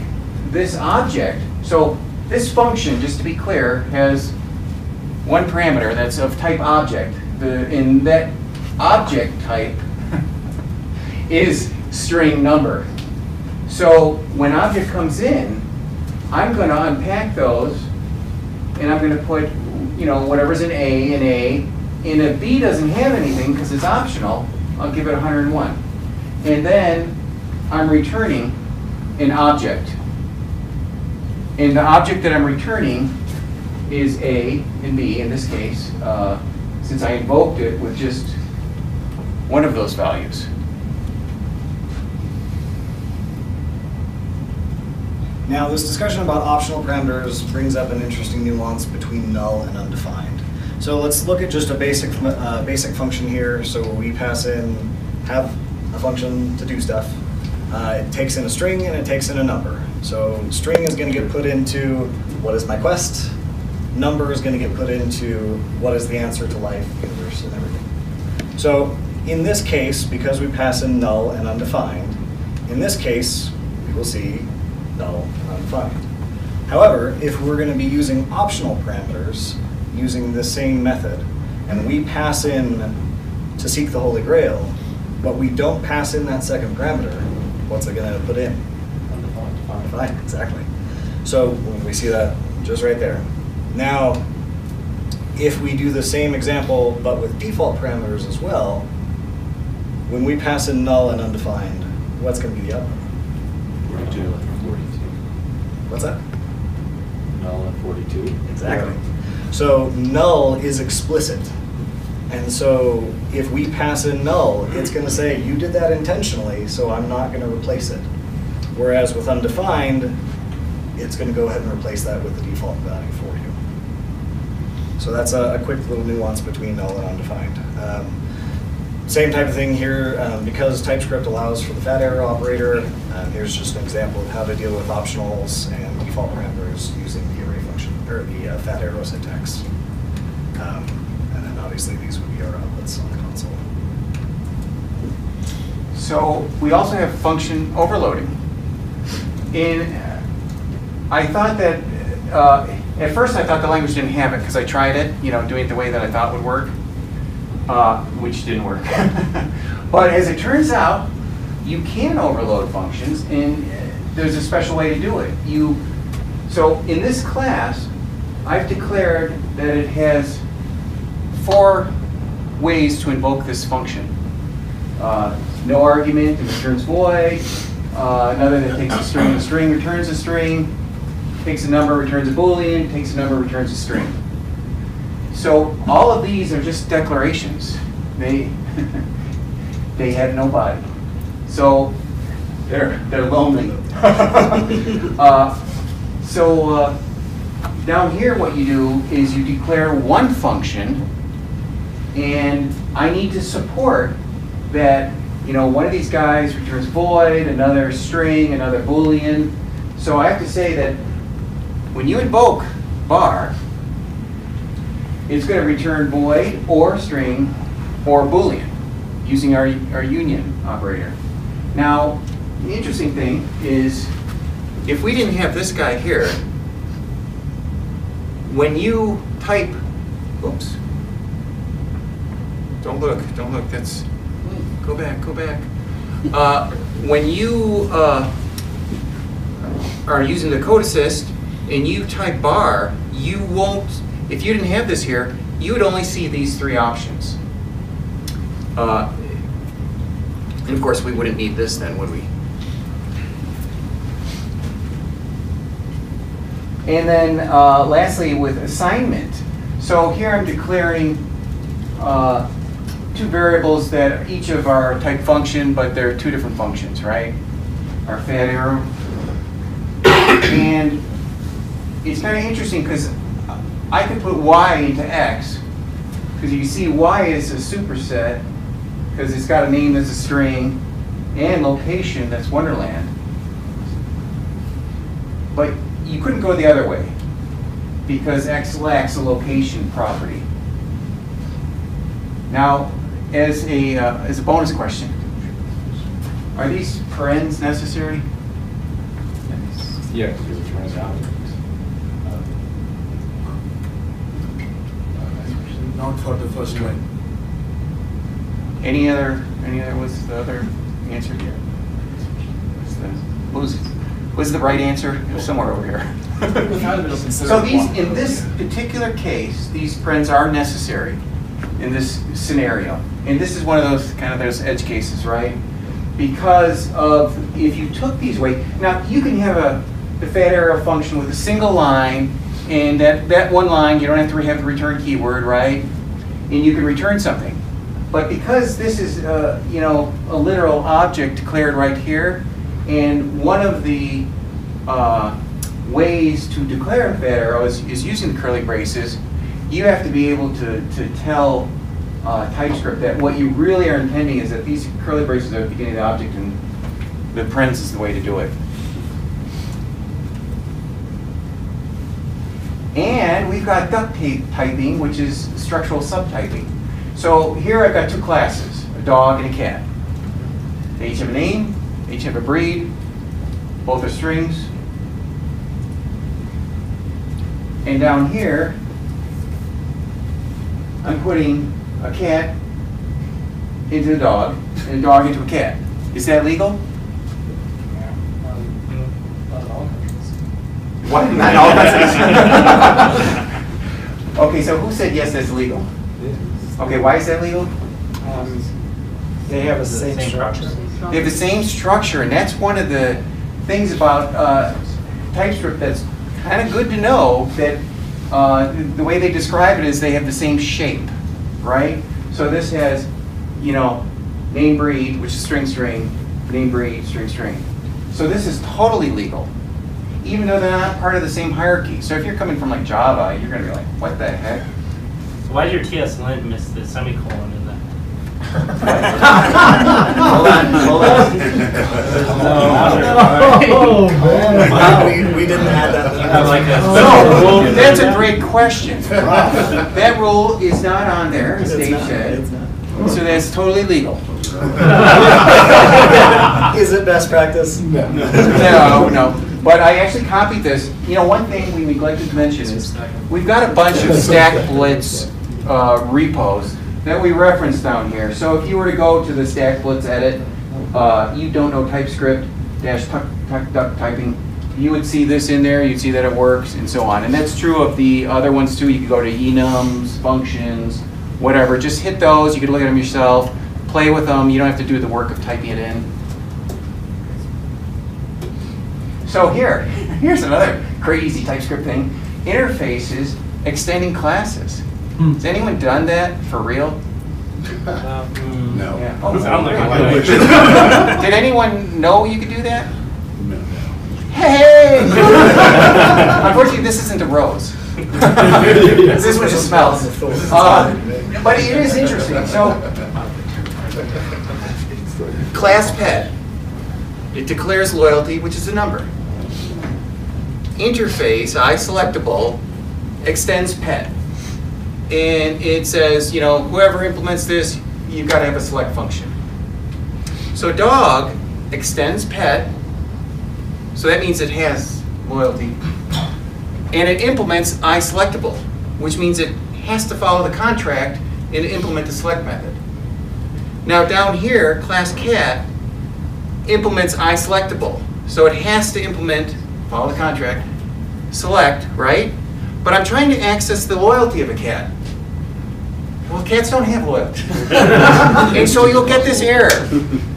this object, so this function, just to be clear, has one parameter that's of type object. And that object type is string number. So when object comes in, I'm going to unpack those, and I'm going to put, you know, whatever's in A, and if B doesn't have anything because it's optional, I'll give it 101. And then I'm returning an object. And the object that I'm returning is A and B in this case, since I invoked it with just one of those values. Now, this discussion about optional parameters brings up an interesting nuance between null and undefined. So let's look at just a basic function here. So we pass in, have a function to do stuff. It takes in a string and it takes in a number. So string is going to get put into what is my quest. Number is going to get put into what is the answer to life, universe, and everything. So in this case, because we pass in null and undefined, in this case, we will see null and undefined. However, if we're going to be using optional parameters using the same method, and we pass in to seek the Holy Grail, but we don't pass in that second parameter, what's it going to put in? Undefined, exactly. So we see that just right there. Now, if we do the same example, but with default parameters as well, when we pass in null and undefined, what's going to be the output? 42. 42. What's that? Null and 42. Exactly. So null is explicit. And so if we pass in null, it's going to say, you did that intentionally, so I'm not going to replace it. Whereas with undefined, it's going to go ahead and replace that with the default value for you. So that's a quick little nuance between null and undefined. Same type of thing here, because TypeScript allows for the fat arrow operator, here's just an example of how to deal with optionals and default parameters using the array function, or the fat arrow syntax. And then obviously these would be our outputs on the console. So we also have function overloading. I thought that, at first I thought the language didn't have it because I tried it, doing it the way that I thought would work, which didn't work. But as it turns out, you can overload functions, and there's a special way to do it. So in this class, I've declared that it has 4 ways to invoke this function. No argument, it returns void. Another that takes a string returns a string. Takes a number, returns a boolean. Takes a number, returns a string. So all of these are just declarations. They have no body. So they're lonely. So down here what you do is you declare one function, and I need to support that one of these guys returns void, another string, another boolean. So I have to say that when you invoke bar, it's going to return void or string or boolean using our union operator. Now, the interesting thing is if we didn't have this guy here, when you type, oops, don't look, that's, go back. When you are using the code assist and you type bar, you won't, if you didn't have this here, you would only see these 3 options. And of course, we wouldn't need this then, would we? And then lastly, with assignment. So here I'm declaring 2 variables that are each of our type function, but they're 2 different functions, right? Our fat arrow. And it's kind of interesting because I could put y into x, because you see y is a superset because it's got a name that's a string and location that's Wonderland. But you couldn't go the other way because x lacks a location property. Now, as a bonus question, are these parens necessary? Yes, because it turns out. Not for the first line. Any other, what's the other answer here? What's the right answer? It was somewhere over here. So these, in this particular case, these parens are necessary in this scenario. And this is one of those kind of those edge cases, right? Because of, if you took these away, now you can have the fat arrow function with a single line, and that one line, you don't have to have the return keyword, right? And you can return something. But because this is, a literal object declared right here, and one of the ways to declare a fat arrow is using the curly braces, you have to be able to tell TypeScript that what you really are intending is that these curly braces are at the beginning of the object, and the parens is the way to do it. And we've got duct tape typing, which is structural subtyping. So here I've got two classes, a dog and a cat. They each have a name, they each have a breed, both are strings. And down here, I'm putting a cat into a dog and a dog into a cat. Is that legal? What? Not all countries. Okay, so who said yes, that's legal? Okay, why is that legal? They have the same structure. They have the same structure, and that's one of the things about TypeScript that's kind of good to know, that the way they describe it is they have the same shape, right? So this has, you know, name breed, which is string string, name breed, string string. So this is totally legal, even though they're not part of the same hierarchy. So if you're coming from like Java, you're gonna be like, what the heck? Why did your TS-lint miss the semicolon in that? Hold on. We didn't add that. No, that's a great question. That rule is not on there, as Dave said. So that's totally legal. Is it best practice? No. No. But I actually copied this. You know, one thing we neglected to mention is we've got a bunch of Stack Blitz repos that we reference down here. So if you were to go to the Stack Blitz edit, you don't know TypeScript -- typing, you would see this in there, you'd see that it works, and so on. And that's true of the other ones too. You could go to enums, functions, whatever. Just hit those, you could look at them yourself, play with them, you don't have to do the work of typing it in. So here's another crazy TypeScript thing. Interfaces extending classes. Has anyone done that for real? No. Yeah. Oh, Sound like great. Did anyone know you could do that? No. Hey! Unfortunately, this isn't a rose. This one just smells. But it is interesting. So, class pet. It declares loyalty, which is a number. Interface, iSelectable, extends pet. And it says, you know, whoever implements this, you've got to have a select function. So dog extends pet, so that means it has loyalty. And it implements iSelectable, which means it has to follow the contract and implement the select method. Now down here, class cat implements iSelectable, so it has to implement, follow the contract, select, right? But I'm trying to access the loyalty of a cat. Well, cats don't have loyalty. And so you'll get this error.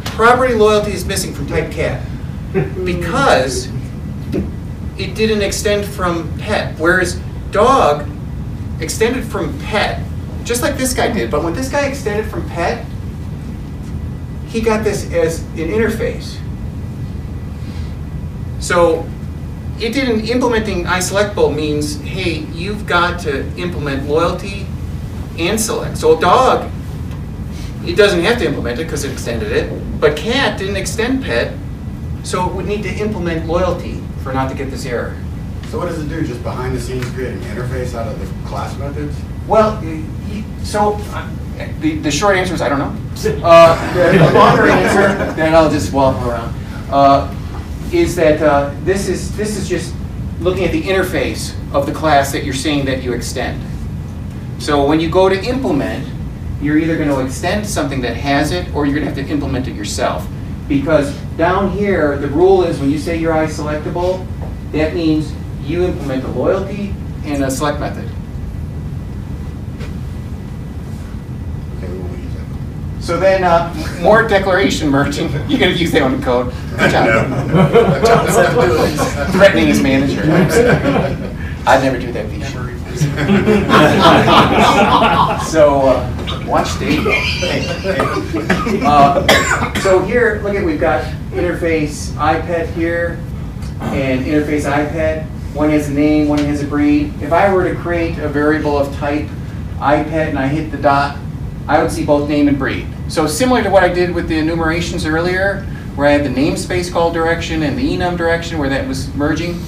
Property loyalty is missing from type cat because it didn't extend from pet, whereas dog extended from pet, just like this guy did. But when this guy extended from pet, he got this as an interface. So it didn't, implementing iSelectable means, hey, you've got to implement loyalty and select. So dog, it doesn't have to implement it because it extended it, but cat didn't extend pet, so it would need to implement loyalty for not to get this error. So what does it do? Just behind the scenes create an interface out of the class methods? Well, so the short answer is I don't know. The longer answer, then I'll just waffle around, is that this is just looking at the interface of the class that you're saying that you extend. So when you go to implement, you're either going to extend something that has it, or you're going to have to implement it yourself. Because down here, the rule is when you say you're iSelectable, that means you implement a loyalty and a select method. Okay, we won't use that. So then more declaration merging. You're going to use that one in code. Good job. Threatening his manager. I'd never do that, Vish. So watch Dave. So here, look at, we've got interface iPet here and interface iPet. One has a name, one has a breed. If I were to create a variable of type iPet and I hit the dot, I would see both name and breed. So similar to what I did with the enumerations earlier, where I had the namespace call direction and the enum direction where that was merging,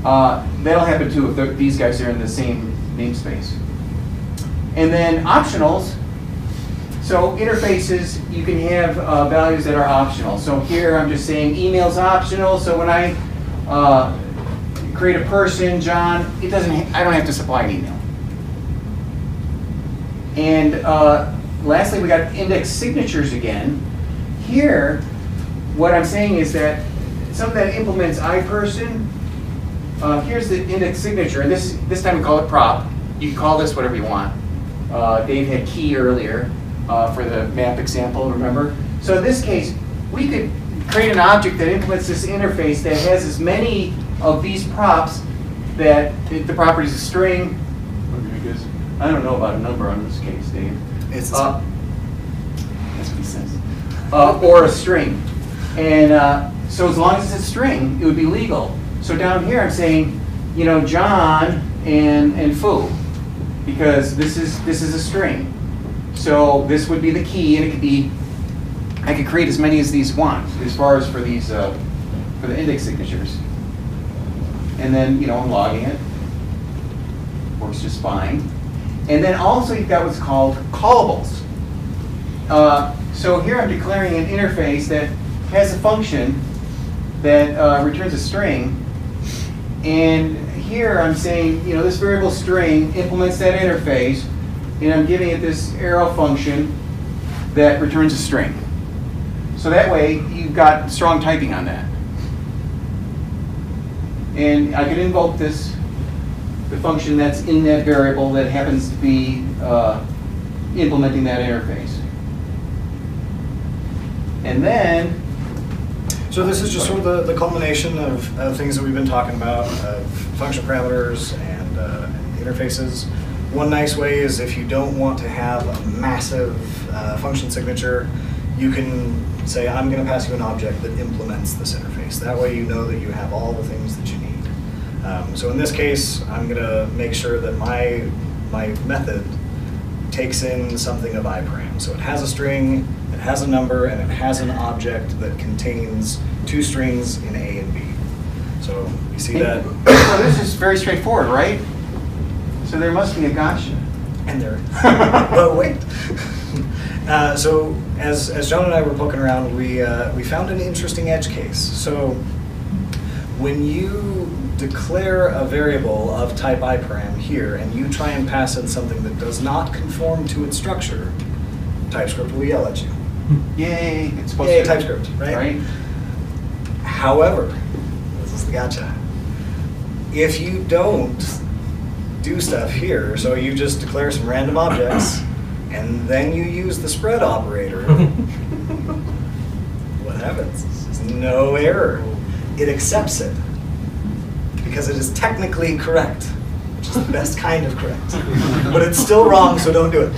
that'll happen too if these guys are in the same namespace. And then optionals, So interfaces, you can have values that are optional. So here I'm just saying email's optional. So when I create a person, John, it doesn't. I don't have to supply an email. And lastly, we got index signatures again. Here, what I'm saying is that something that implements iPerson. Here's the index signature, and this time we call it prop. You can call this whatever you want. Dave had key earlier for the map example, remember? So in this case, we could create an object that implements this interface that has as many of these props that the property is a string. I don't know about a number on this case, Dave. It's that's what he says. Or a string. And so as long as it's a string, it would be legal. So down here I'm saying, you know, John and foo, because this is a string. So this would be the key, and it could be, I could create as many as these want, as far as for these, for the index signatures. And then, you know, I'm logging it. Works just fine. And then also you've got what's called callables. So here I'm declaring an interface that has a function that returns a string. And here I'm saying, you know, this variable string implements that interface, and I'm giving it this arrow function that returns a string. So that way, you've got strong typing on that. And I can invoke this, the function that's in that variable that happens to be implementing that interface. And then, so this is just sort of the culmination of things that we've been talking about, of function parameters and interfaces. One nice way is if you don't want to have a massive function signature, you can say, I'm going to pass you an object that implements this interface. That way you know that you have all the things that you need. So in this case, I'm going to make sure that my method takes in something of iParam. So it has a string, it has a number, and it has an object that contains two strings in A and B. So you see that? So this is very straightforward, right? So there must be a gotcha. And there, but wait. So as John and I were poking around, we found an interesting edge case. So when you declare a variable of type iParam here, and you try and pass in something that does not conform to its structure, TypeScript will yell at you. Yay, it's supposed Yay, to. TypeScript, right? However, this is the gotcha. If you don't do stuff here, so you just declare some random objects, and then you use the spread operator, what happens? There's no error. It accepts it, because it is technically correct, which is the best kind of correct. But it's still wrong, so don't do it.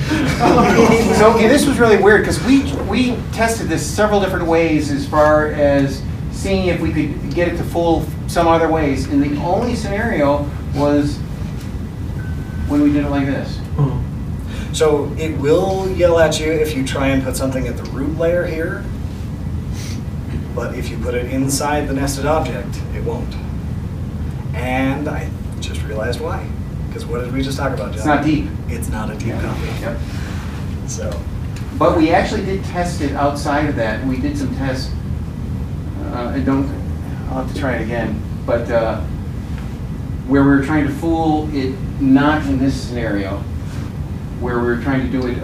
So okay, this was really weird, because we tested this several different ways as far as seeing if we could get it to fool some other ways, and the only scenario was when we did it like this. So it will yell at you if you try and put something at the root layer here, but if you put it inside the nested object, it won't. And I just realized why. Because what did we just talk about, John? It's not deep. It's not a deep copy. Yep. So. But we actually did test it outside of that. We did some tests. I'll have to try it again. But where we were trying to fool it, not in this scenario, where we were trying to do it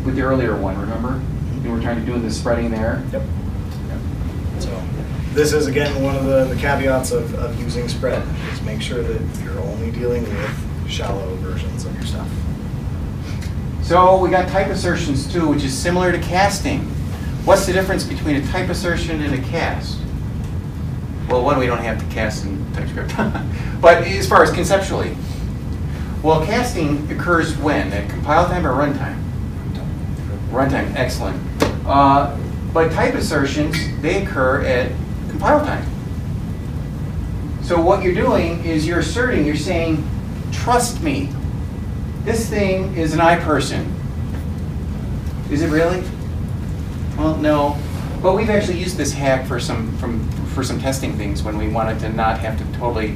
with the earlier one, remember? We were trying to do the spreading there. Yep. So this is, again, one of the caveats of using spread, is make sure that you're only dealing with shallow versions of your stuff. So we got type assertions too, which is similar to casting. What's the difference between a type assertion and a cast? Well, one, we don't have to cast in TypeScript. But as far as conceptually, well, casting occurs when? At compile time or runtime? Runtime, excellent. But type assertions, they occur at compile time. So what you're doing is you're asserting, you're saying, trust me, this thing is an iPerson. Is it really? Well, no. But we've actually used this hack for some testing things when we wanted to not have to totally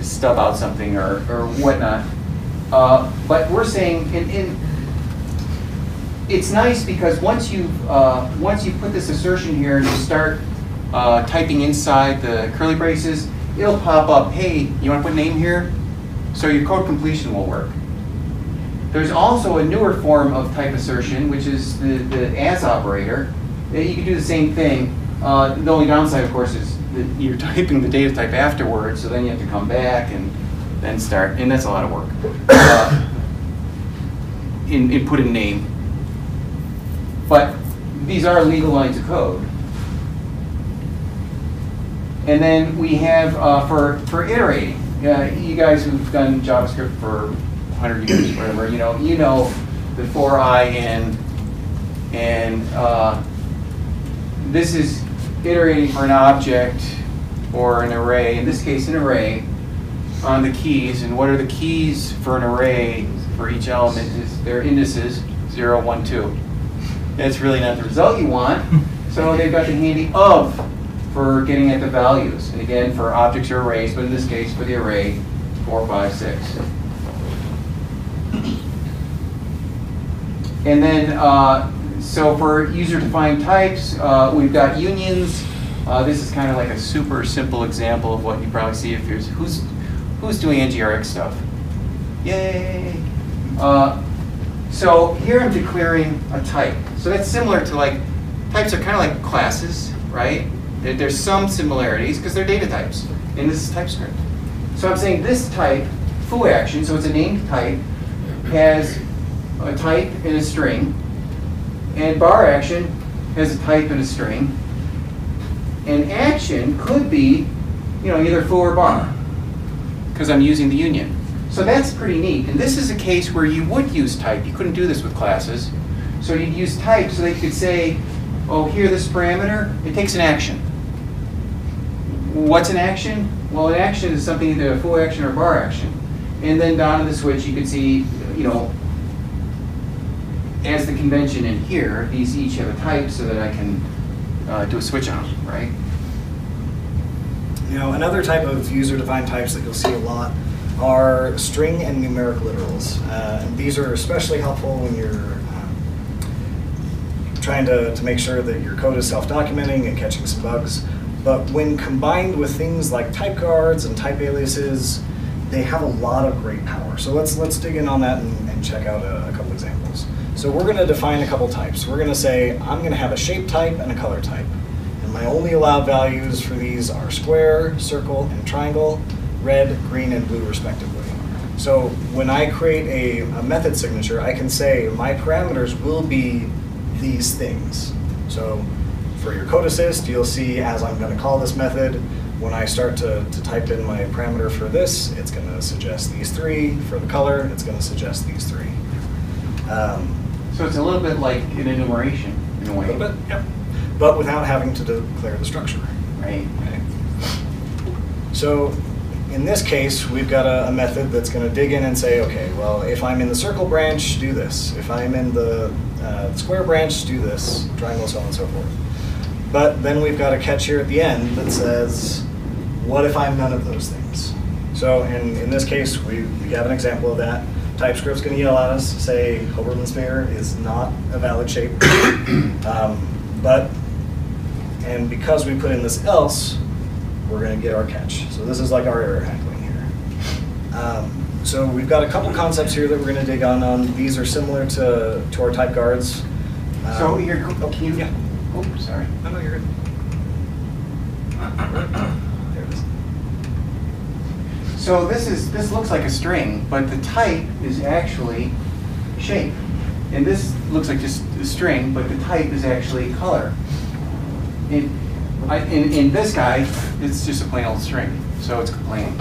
stub out something or whatnot. But we're saying it's nice because once you put this assertion here and you start typing inside the curly braces, it'll pop up, hey, you want to put name here? So your code completion will work. There's also a newer form of type assertion, which is the as operator. You can do the same thing. The only downside, of course, is that you're typing the data type afterwards, so then you have to come back and then start, and that's a lot of work. Input in name. But these are legal lines of code. And then we have for iterating. You guys who've done JavaScript for 100 years, whatever, you know the for I and this is iterating for an object or an array. In this case, an array on the keys. And what are the keys for an array for each element? Is their indices 0, 1, 2. That's really not the result you want. So they've got the handy of for getting at the values. And again, for objects or arrays, but in this case, for the array, 4, 5, 6. And then, so for user-defined types, we've got unions. This is kind of like a super simple example of what you probably see if there's, who's doing NGRX stuff? Yay! So here I'm declaring a type. So that's similar to like, types are kind of like classes, right? There's some similarities because they're data types, and this is TypeScript. So I'm saying this type, foo action, so it's a named type, has a type and a string, and bar action has a type and a string, and action could be, either foo or bar, because I'm using the union. So that's pretty neat. And this is a case where you would use type. You couldn't do this with classes. So you'd use type so that you could say, oh, here, this parameter, it takes an action. What's an action? Well, an action is something either a foo action or bar action. And then down in the switch, you could see, as the convention in here, these each have a type so that I can do a switch on them, right? Another type of user-defined types that you'll see a lot are string and numeric literals. And these are especially helpful when you're trying to make sure that your code is self-documenting and catching some bugs. But when combined with things like type guards and type aliases, they have a lot of great power. So let's dig in on that and check out a couple examples. So we're going to define a couple types. We're going to say I'm going to have a shape type and a color type. And my only allowed values for these are square, circle, and triangle, red, green, and blue respectively. So when I create a method signature, I can say my parameters will be these things. So for your code assist, you'll see as I'm going to call this method, when I start to type in my parameter for this, it's going to suggest these 3. For the color, it's going to suggest these 3. So it's a little bit like an enumeration in a way. A little bit, yep. But without having to declare the structure. Right. So in this case, we've got a method that's going to dig in and say, okay, well, if I'm in the circle branch, do this. If I'm in the square branch, do this. Triangle, so on and so forth. But then we've got a catch here at the end that says, what if I'm none of those things? So in this case, we have an example of that. TypeScript's going to yell at us, say Hoberman sphere is not a valid shape. And because we put in this else, we're going to get our catch. So this is like our error handling here. So we've got a couple concepts here that we're going to dig on. These are similar to our type guards. So here, yeah. Oh, sorry. No, you're good. There it is. So this looks like a string, but the type is actually shape. And this looks like just a string, but the type is actually color. In this guy, it's just a plain old string, so it's plain.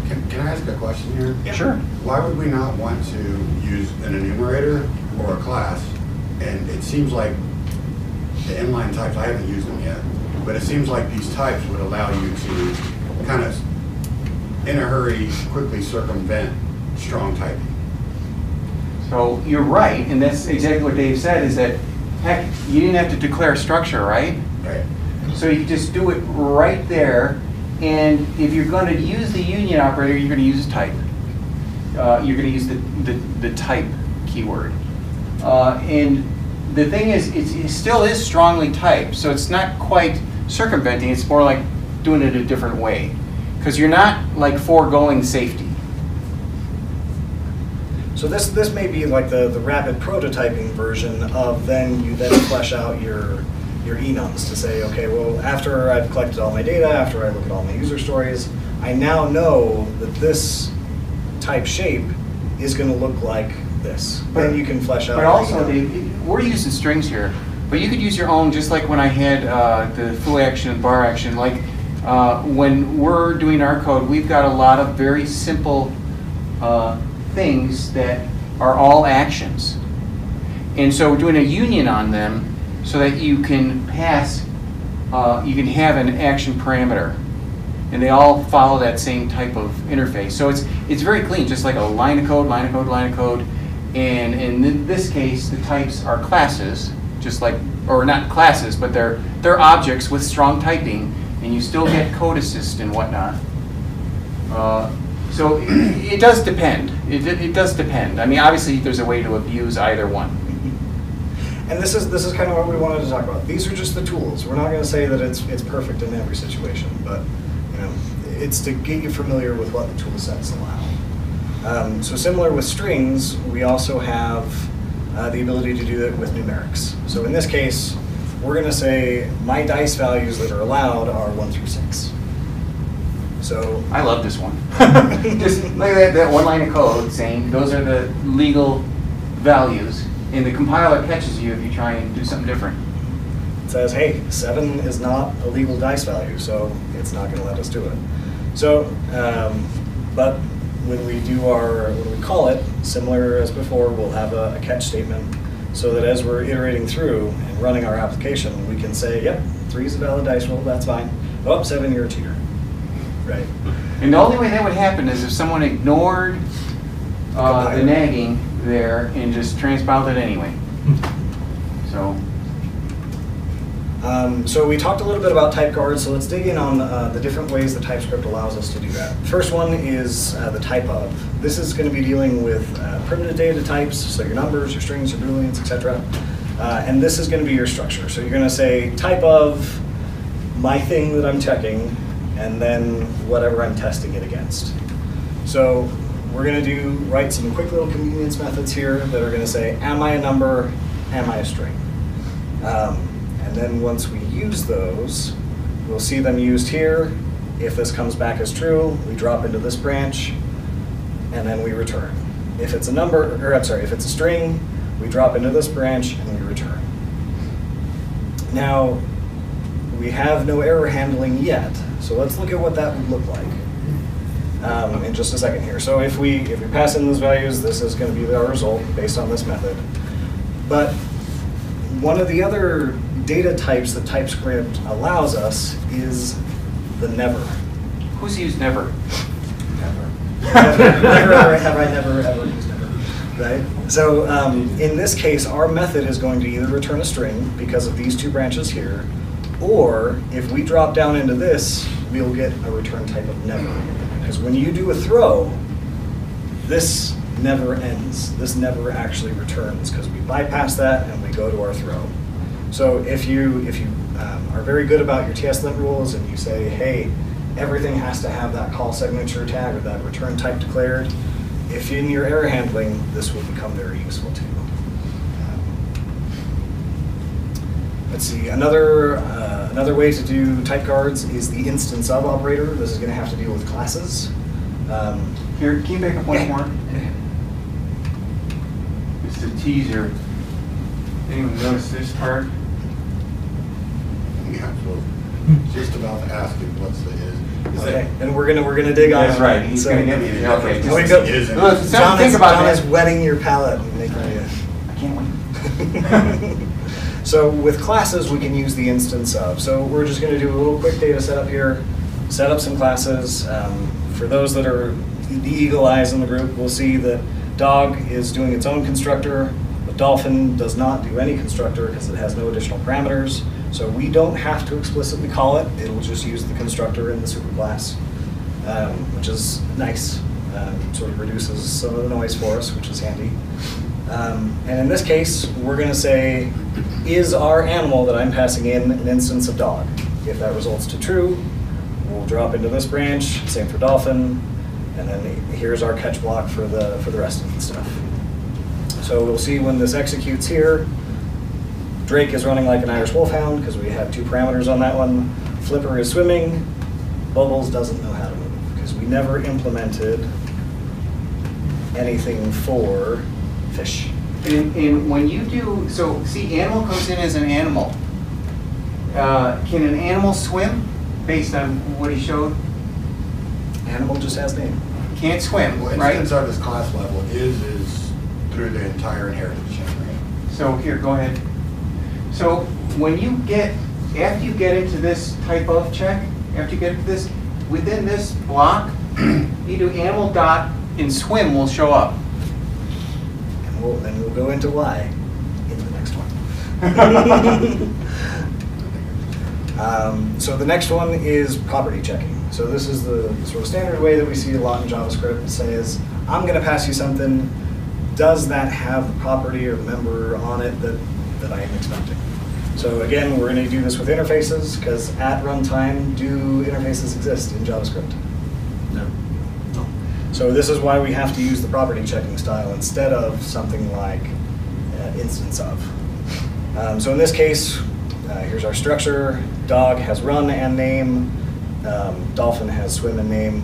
Can I ask a question here? Yeah. Sure. Why would we not want to use an enumerator or a class? And it seems like the inline types, I haven't used them yet, but it seems like these types would allow you to kind of, in a hurry, quickly circumvent strong typing. So you're right, and that's exactly what Dave said, is that, heck, you didn't have to declare a structure, right? Right. So you can just do it right there, and if you're going to use the union operator, you're going to use type. You're going to use the type keyword. And the thing is, it still is strongly typed, so it's not quite circumventing, it's more like doing it a different way. Because you're not like foregoing safety. So this may be like the rapid prototyping version of you then flesh out your enums to say, okay, well, after I've collected all my data, after I look at all my user stories, I now know that this type shape is going to look like this. Then you can flesh out. But also, we're using strings here, but you could use your own, just like when I had the foo action and bar action. Like when we're doing our code, we've got a lot of very simple things that are all actions. And so we're doing a union on them so that you can pass, you can have an action parameter. And they all follow that same type of interface. So it's very clean, just like a line of code, line of code, line of code. And in this case, the types are classes, just like, or not classes, but they're objects with strong typing, and you still get code assist and whatnot. So it does depend. It does depend. I mean, obviously, there's a way to abuse either one. And this is kind of what we wanted to talk about. These are just the tools. We're not going to say that it's perfect in every situation, but it's to get you familiar with what the tool sets allow. So similar with strings, we also have the ability to do it with numerics. So in this case, we're going to say my dice values that are allowed are 1 through 6. So I love this one. Just look at that one line of code saying those are the legal values, and the compiler catches you if you try and do something different. It says, hey, 7 is not a legal dice value, so it's not going to let us do it. So, but when we call it, similar as before, we'll have a catch statement so that as we're iterating through and running our application, we can say, yep, 3 is a valid dice roll, that's fine. Oh, 7, you're a cheater. Right. And the only way that would happen is if someone ignored the nagging there and just transpiled it anyway. So. So we talked a little bit about type guards, so let's dig in on the different ways that TypeScript allows us to do that. First one is the type of. This is going to be dealing with primitive data types, so your numbers, your strings, your booleans, etc. And this is going to be your structure. So you're going to say type of my thing that I'm checking, and then whatever I'm testing it against. So we're going to write some quick little convenience methods here that are going to say, am I a number, am I a string? And then once we use those, we'll see them used here. If this comes back as true, we drop into this branch, and then we return. If it's a number, or I'm sorry, if it's a string, we drop into this branch and we return. Now, we have no error handling yet, so let's look at what that would look like in just a second here. So if we pass in those values, this is going to be our result based on this method. But one of the other data types that TypeScript allows us is the never. Who's used never? Never. Never ever have I never ever used never. Right? So in this case, our method is going to either return a string because of these two branches here, or if we drop down into this, we'll get a return type of never. Because when you do a throw, this never ends. This never actually returns because we bypass that and we go to our throw. So if you are very good about your TS-lint rules and you say, hey, everything has to have that call signature tag or that return type declared, if in your error handling, this will become very useful too. Let's see, another way to do type guards is the instance of operator. This is going to have to deal with classes. Here, can you back up one more? It's a teaser. Anyone notice this part? Yeah, so just about to ask him what's the is. Okay, and we're gonna dig on. That's right. He's gonna get me. Okay. John is wetting your palate and making you. I can't wait. So with classes, we can use the instance of. So we're just gonna do a little quick data setup here. Set up some classes. For those that are the eagle eyes in the group, we'll see that dog is doing its own constructor. But dolphin does not do any constructor because it has no additional parameters. So we don't have to explicitly call it. It'll just use the constructor in the superclass, which is nice. Sort of reduces some of the noise for us, which is handy. And in this case, we're going to say, is our animal that I'm passing in an instance of dog? If that results to true, we'll drop into this branch, same for dolphin, and then here's our catch block for the rest of the stuff. So we'll see when this executes here, Drake is running like an Irish wolfhound because we have 2 parameters on that one. Flipper is swimming, Bubbles doesn't know how to move because we never implemented anything for fish. And when you do, so see, animal comes in as an animal. Can an animal swim based on what he showed? Animal just has name. Can't swim, Well, right? instance of this class level is through the entire inheritance chain, right? So here, go ahead. So when you get, after you get into this type of check, after you get into this, within this block, you do animal dot and swim will show up. And then we'll go into why in the next one. So the next one is property checking. So this is the sort of standard way that we see a lot in JavaScript. It says, I'm going to pass you something. Does that have the property or the member on it that I am expecting? So again, we're going to do this with interfaces because at runtime, do interfaces exist in JavaScript? No. So this is why we have to use the property checking style instead of something like instance of. So in this case, here's our structure. Dog has run and name. Dolphin has swim and name.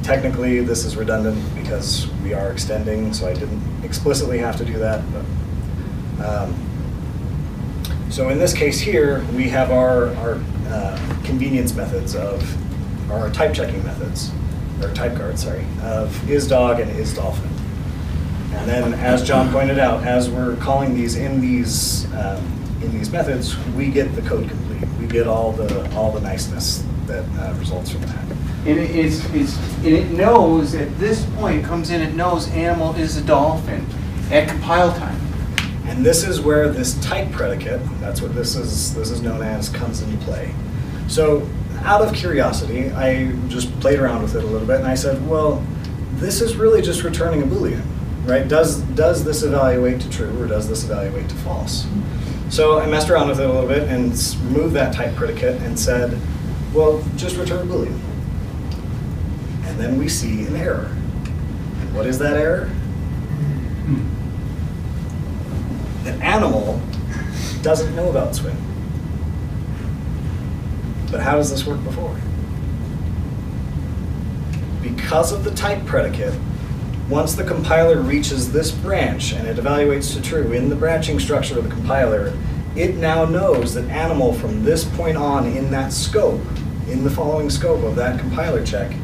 Technically, this is redundant because we are extending, so I didn't explicitly have to do that. But, so in this case here, we have our convenience methods of, our type checking methods, or type guards, sorry, of is dog and is dolphin. And then, as John pointed out, as we're calling these in these methods, we get the code complete. We get all the niceness that results from that. And it knows at this point, comes in, it knows animal is a dolphin at compile time. And this is where this type predicate, that's what this is known as, comes into play. So out of curiosity, I just played around with it a little bit, and I said, well, this is really just returning a Boolean, right? Does this evaluate to true, or does this evaluate to false? So I messed around with it a little bit and removed that type predicate and said, well, just return a Boolean. And then we see an error. And what is that error? The animal doesn't know about swim. But how does this work before? Because of the type predicate, once the compiler reaches this branch and it evaluates to true in the branching structure of the compiler, it now knows that animal from this point on in that scope, in the following scope of that compiler check,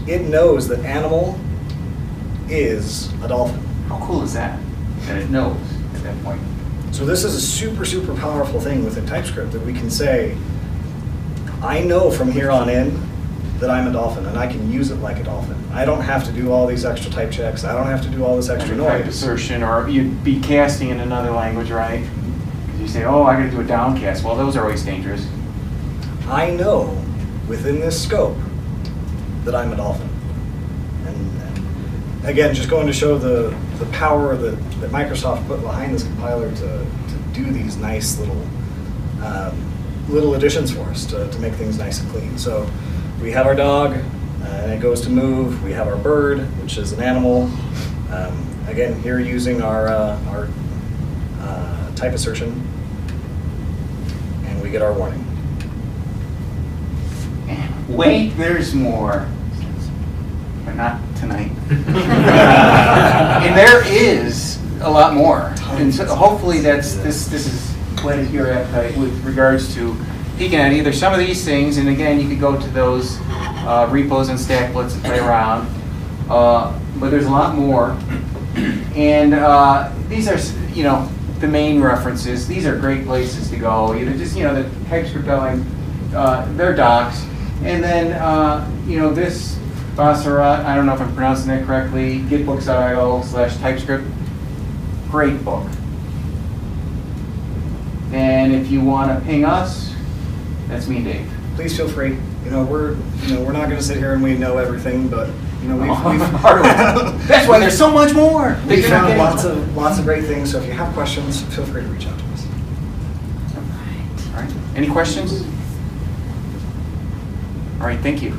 it knows that animal is a dolphin. How cool is that? That it knows at that point. So this is a super, super powerful thing within TypeScript that we can say, I know from here on in that I'm a dolphin, and I can use it like a dolphin. I don't have to do all these extra type checks. I don't have to do all this extra noise. Type assertion, or you'd be casting in another language, right? Because you say, oh, I got to do a downcast. Well, those are always dangerous. I know within this scope that I'm a dolphin. And again, just going to show the power that Microsoft put behind this compiler to do these nice little additions for us to make things nice and clean. So we have our dog, and it goes to move. We have our bird, which is an animal. Again, here using our type assertion, and we get our warning. Wait, there's more. But not tonight. And there is a lot more. And so hopefully this is whetted your appetite with regards to peeking at either some of these things, and again, you could go to those repos and stackplets and play around. But there's a lot more. And these are, the main references. These are great places to go. Either just, the TypeScript going, their docs. And then, this Basara, I don't know if I'm pronouncing that correctly, gitbooks.io/TypeScript. Great book. And if you want to ping us, that's me and Dave. Please feel free. We're not going to sit here and we know everything, but You know, we've Hardware. That's why there's so much more. We've found lots of great things. So if you have questions, feel free to reach out to us. All right. Any questions? All right. Thank you.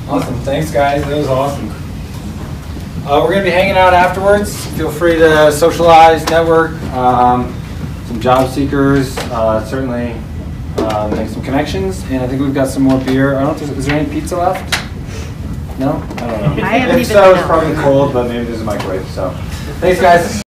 Awesome. Thanks, guys. That was awesome. We're going to be hanging out afterwards. Feel free to socialize, network, some job seekers, certainly make some connections. And I think we've got some more beer. I don't think, is there any pizza left? No? I don't know. I haven't If even so, it's known. probably cold, but maybe there's a microwave. So, thanks, guys.